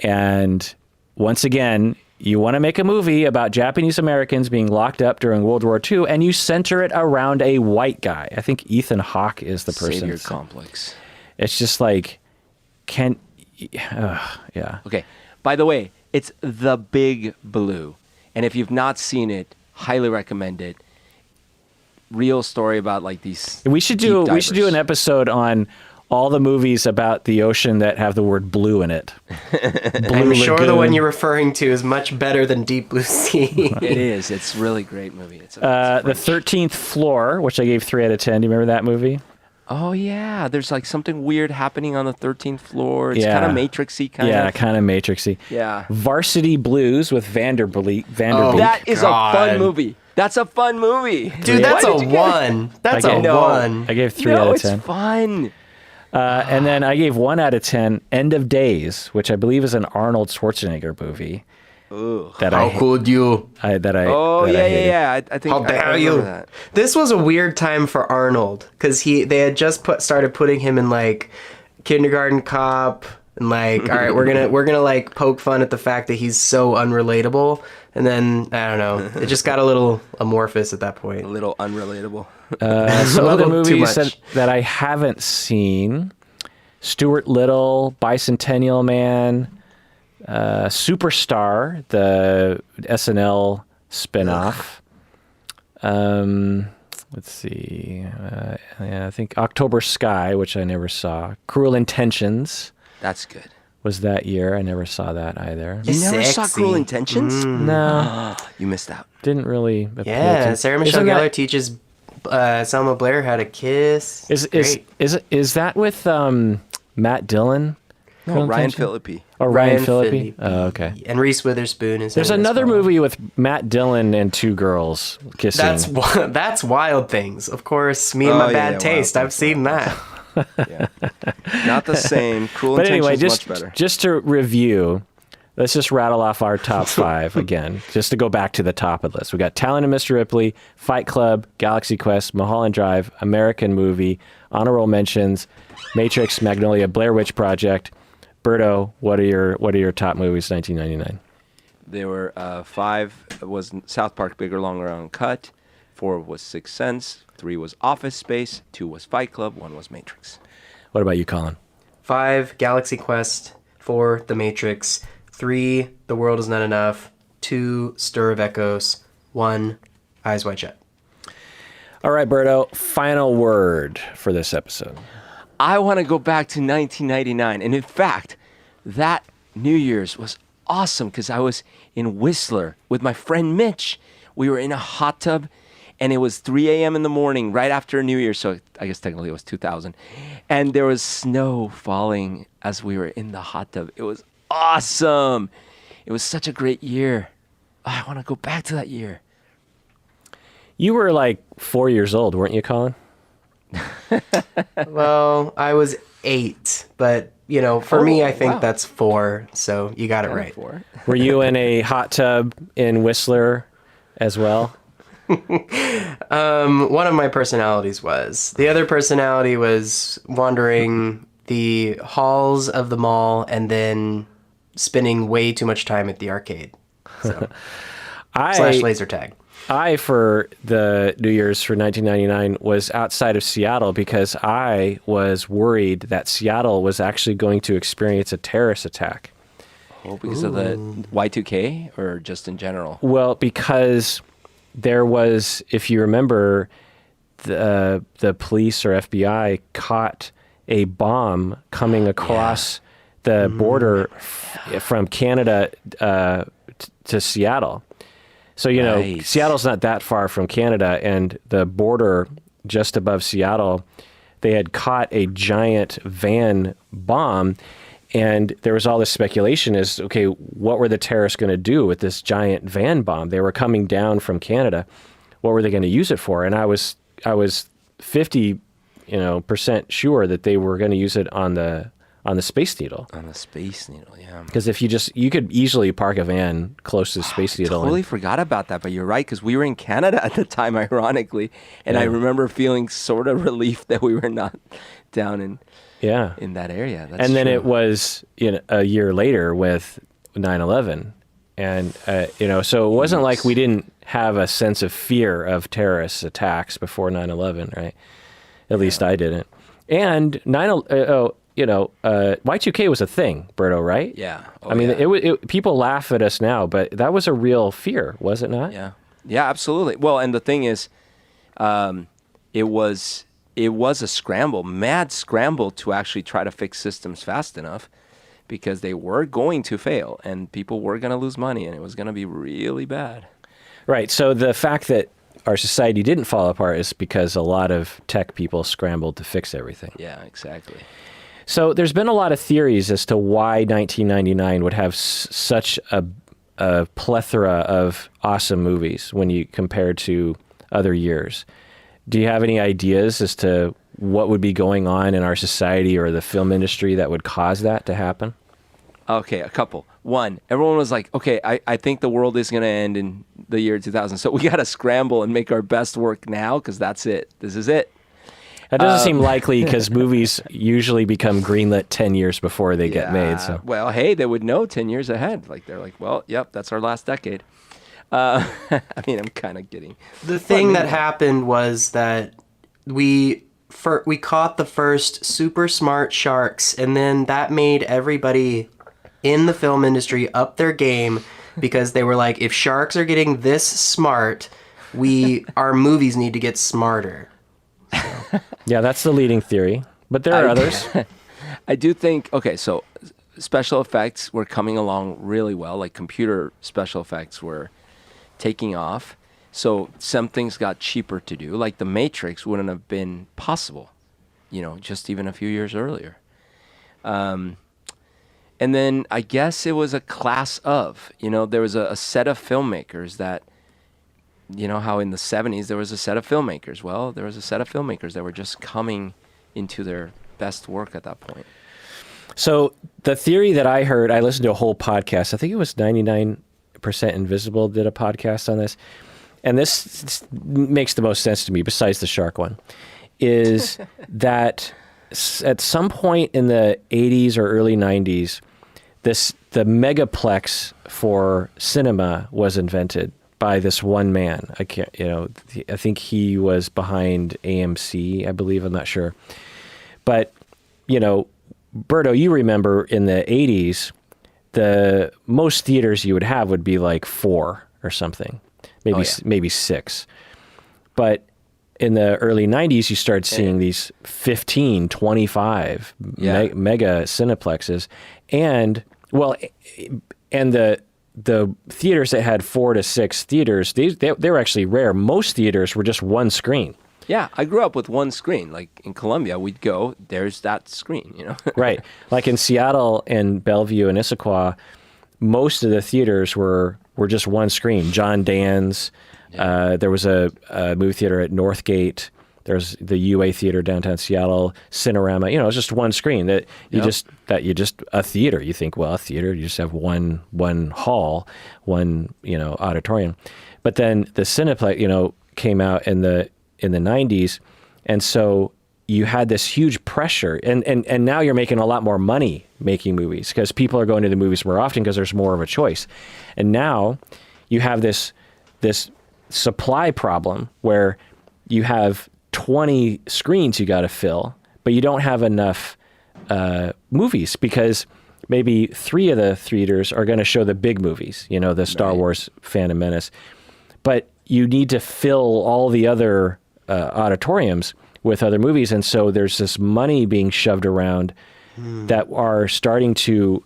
And once again, you want to make a movie about Japanese Americans being locked up during World War II, and you center it around a white guy. I think Ethan Hawke is the person. Savior complex. It's just like, yeah. Okay. By the way, it's The Big Blue, and if you've not seen it, highly recommend it. Real story about like these. We should do an episode on all the movies about the ocean that have the word blue in it. I'm sure the one you're referring to is much better than Deep Blue Sea. It is. It's a really great movie. It's The French. 13th Floor, which I gave 3 out of 10. Do you remember that movie? Oh yeah, there's like something weird happening on the 13th floor. It's Yeah. kind of Matrixy kind Yeah, of. kind of Matrixy. Yeah. Varsity Blues with Vanderbeek. That is God. a fun movie. That's a fun movie. Dude, that's Why a did you get- 1. That's I a gave- No. 1. I gave 3 No, out of it's 10. fun. And then I gave 1 out of 10 End of Days, which I believe is an Arnold Schwarzenegger movie. Ooh. That How could you? Oh, that yeah, I hated. yeah. I think How dare I you? remember that. This was a weird time for Arnold because they had just started putting him in like Kindergarten Cop and like, all right, we're gonna like poke fun at the fact that he's so unrelatable, and then I don't know, it just got a little amorphous at that A point. little unrelatable. Some other Too movies much. that I haven't seen: Stuart Little, Bicentennial Man, Superstar, the SNL spinoff. Let's see. Yeah, I think October Sky, which I never saw. Cruel Intentions That's good. was that year. I never saw that either. You never saw Sexy. Cruel Intentions? No, You missed out. didn't really appeal Yeah, to. Sarah Michelle Isn't Gellar that- teaches Selma Blair how to kiss. Is Great. is that with Matt Dillon? No, Cruel Ryan Intentions? Phillippe. Oh, Ryan Phillippe. Oh, okay. And Reese Witherspoon is. There's in it as another well. movie with Matt Dillon and 2 girls kissing. That's Wild Things, of course. Me and my Oh, yeah, bad yeah, taste. Wild I've Things, seen that. Yeah. Not the same. Cruel But Intentions anyway, much better. just to review, let's just rattle off our top 5 again, just to go back to the top of the list. We got Talent and Mr. Ripley, Fight Club, Galaxy Quest, Mulholland Drive, American Movie, honorable mentions, Matrix, Magnolia, Blair Witch Project. Berto, what are your top movies 1999? There were 5 was South Park, Bigger, Longer, Uncut. 4 was Sixth Sense. 3 was Office Space. 2 was Fight Club. 1 was Matrix. What about you, Colin? 5, Galaxy Quest. 4, The Matrix. 3, The World Is Not Enough. 2, Stir of Echoes. 1, Eyes Wide Shut. All right, Berto, final word for this episode. I want to go back to 1999. And in fact, that New Year's was awesome because I was in Whistler with my friend Mitch. We were in a hot tub and it was 3 a.m. in the morning right after New Year's. So I guess technically it was 2000. And there was snow falling as we were in the hot tub. It was awesome. It was such a great year. I want to go back to that year. You were like 4 years old, weren't you, Colin? Well, I was 8, but, you know, for me, I think wow. that's 4, so you got it right. For Were you in a hot tub in Whistler as well? One of my personalities was. The other personality was wandering the halls of the mall and then spending way too much time at the arcade. So, slash laser tag. I, for the New Year's for 1999, was outside of Seattle because I was worried that Seattle was actually going to experience a terrorist attack. Oh, because of the Y2K or just in general? Well, because there was, if you remember, the police or FBI caught a bomb coming across the border from Canada to Seattle. So, you know, Nice. Seattle's not that far from Canada, and the border just above Seattle, they had caught a giant van bomb, and there was all this speculation as, okay, what were the terrorists going to do with this giant van bomb? They were coming down from Canada. What were they going to use it for? And I was 50% sure that they were going to use it on the Space Needle. On the Space Needle, yeah. Because if you could easily park a van close to the Space Needle. Totally forgot about that, but you're right, because we were in Canada at the time, ironically, and I remember feeling sort of relief that we were not down in that area. That's and then true. it was a year later with 9/11, and so it wasn't like we didn't have a sense of fear of terrorist attacks before 9/11, right? At least I didn't. And Y2K was a thing, Berto, right? Yeah. Oh, I mean, yeah. people laugh at us now, but that was a real fear, was it not? Yeah. Yeah, absolutely. Well, and the thing is, it was a scramble, mad scramble to actually try to fix systems fast enough because they were going to fail and people were going to lose money and it was going to be really bad. Right. So the fact that our society didn't fall apart is because a lot of tech people scrambled to fix everything. Yeah, exactly. So there's been a lot of theories as to why 1999 would have such a plethora of awesome movies when you compare to other years. Do you have any ideas as to what would be going on in our society or the film industry that would cause that to happen? Okay, a couple. One, everyone was like, okay, I think the world is going to end in the year 2000. So we got to scramble and make our best work now because that's it. This is it. That doesn't seem likely because movies usually become greenlit 10 years before they get made. So. Well, hey, they would know 10 years ahead. Like, they're like, well, yep, that's our last decade. I mean, I'm kind of kidding. The thing that happened was that we caught the first super smart sharks, and then that made everybody in the film industry up their game because they were like, if sharks are getting this smart, our movies need to get smarter. Yeah, that's the leading theory, but there are others. I do think, okay, so special effects were coming along really well. Like computer special effects were taking off. So some things got cheaper to do. Like The Matrix wouldn't have been possible, just even a few years earlier. And then I guess it was a class of, there was a set of filmmakers that, how in the 70s there was a set of filmmakers. Well, there was a set of filmmakers that were just coming into their best work at that point. So the theory that I heard, I listened to a whole podcast. I think it was 99% Invisible did a podcast on this. And this makes the most sense to me, besides the shark one, is that at some point in the 80s or early 90s, the megaplex for cinema was invented by this one man. I think he was behind AMC, I believe. I'm not sure. But, Berto, you remember in the 80s, the most theaters you would have would be like 4 or something, maybe 6. But in the early 90s, you start seeing these 15, 25 mega cineplexes. And the theaters that had 4 to 6 theaters, they were actually rare. Most theaters were just one screen. Yeah, I grew up with one screen. Like in Colombia, we'd go, there's that screen, Right. Like in Seattle and Bellevue and Issaquah, most of the theaters were just one screen. John Dan's, there was a movie theater at Northgate. There's the UA Theater downtown Seattle, Cinerama. It's just one screen. That you just a theater. You think, well, a theater, you just have one hall, one auditorium. But then the Cineplex, came out in the 90s, and so you had this huge pressure, and now you're making a lot more money making movies because people are going to the movies more often because there's more of a choice, and now you have this supply problem where you have 20 screens you got to fill, but you don't have enough movies because maybe 3 of the theaters are going to show the big movies, the Star Wars Phantom Menace, but you need to fill all the other auditoriums with other movies. And so there's this money being shoved around that are starting to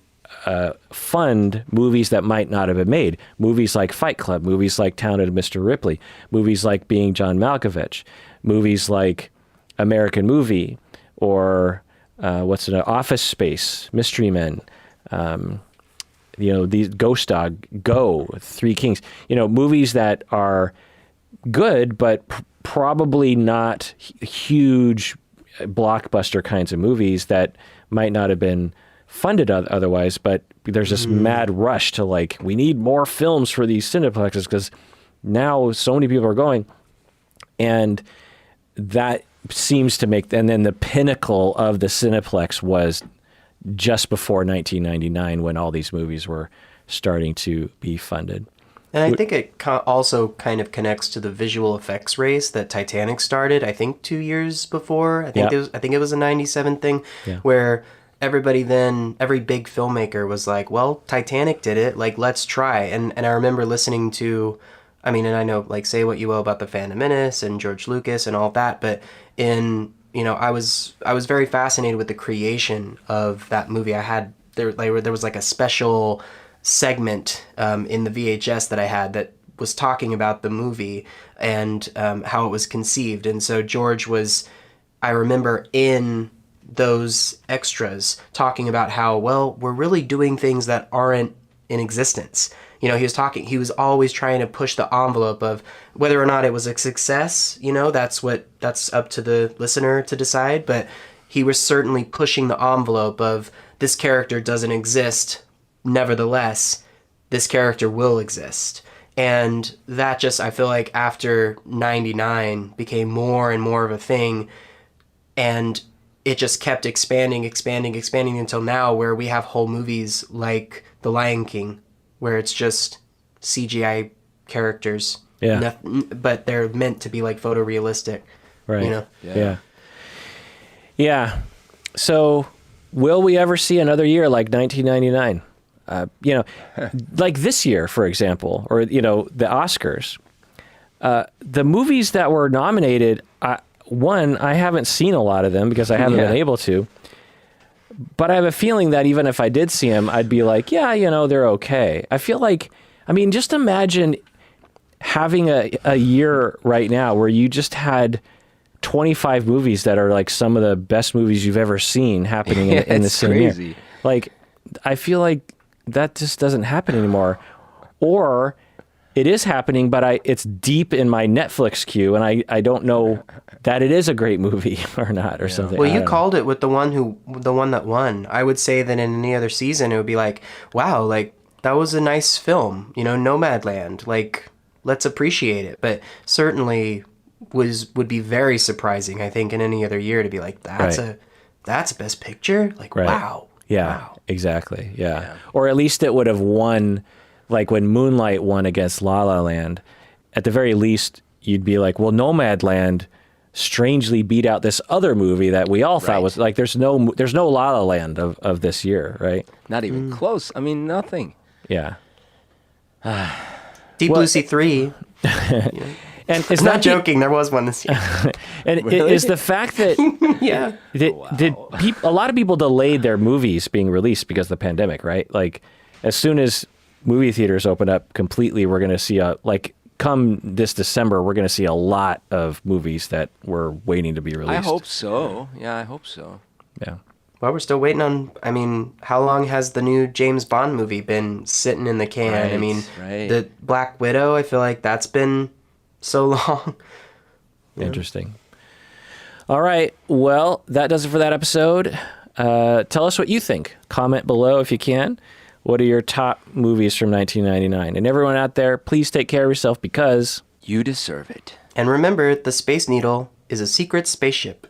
fund movies that might not have been made. Movies like Fight Club, movies like Talented Mr. Ripley, movies like Being John Malkovich, movies like American Movie, or Office Space, Mystery Men, these Ghost Dog, Go, Three Kings, movies that are good, but probably not huge blockbuster kinds of movies that might not have been funded otherwise, but there's this mad rush to we need more films for these cineplexes because now so many people are going, and that seems to make, and then the pinnacle of the Cineplex was just before 1999 when all these movies were starting to be funded. And I think it also kind of connects to the visual effects race that Titanic started, I think 2 years before. I think it was a 97 thing where every big filmmaker was like, well, Titanic did it, let's try. And I remember listening to, and I know, say what you will about the Phantom Menace and George Lucas and all that, but I was very fascinated with the creation of that movie. There was a special segment in the VHS that I had that was talking about the movie and how it was conceived. And so George was, I remember in those extras talking about how, well, we're really doing things that aren't in existence. You know, he was always trying to push the envelope of whether or not it was a success, you know, that's up to the listener to decide. But he was certainly pushing the envelope of this character doesn't exist. Nevertheless, this character will exist. And that just, I feel like after 99 became more and more of a thing. And it just kept expanding until now, where we have whole movies like The Lion King, where it's just CGI characters. Yeah. But they're meant to be like photorealistic. Right. You know? Yeah. Yeah. So will we ever see another year like 1999? You know, like this year, for example, or, you know, the Oscars, the movies that were nominated, one, I haven't seen a lot of them because I haven't been able to, but I have a feeling that even if I did see them, I'd be like, yeah, you know, they're okay. I feel like, I mean, just imagine having a year right now where you just had 25 movies that are like some of the best movies you've ever seen happening in the same year. Like, I feel like that just doesn't happen anymore. Or it is happening, but it's deep in my Netflix queue, and I don't know that it is a great movie or not, or something. Well, you called it with the one that won. I would say that in any other season, it would be like, wow, like that was a nice film, you know, Nomadland. Like, let's appreciate it. But certainly would be very surprising, I think, in any other year to be like, that's a Best Picture. Like, wow. Yeah, wow. Exactly. Yeah. Or at least it would have won, like when Moonlight won against La La Land. At the very least, you'd be like, well, Nomadland strangely beat out this other movie that we all thought was like, there's no La La Land of this year, right? Not even close. I mean, nothing. Yeah. Deep Blue Sea 3. And it's I'm not joking. There was one this year. And it is the fact that a lot of people delayed their movies being released because of the pandemic, right? Like, as soon as movie theaters open up completely, we're going to see come this December, we're going to see a lot of movies that were waiting to be released. I hope so. Yeah, I hope so. Yeah. Well, we're still waiting on, I mean, how long has the new James Bond movie been sitting in the can? Right, I mean, the Black Widow, I feel like that's been so long. Interesting. All right. Well, that does it for that episode. Tell us what you think. Comment below if you can. What are your top movies from 1999? And everyone out there, please take care of yourself because you deserve it. And remember, the Space Needle is a secret spaceship.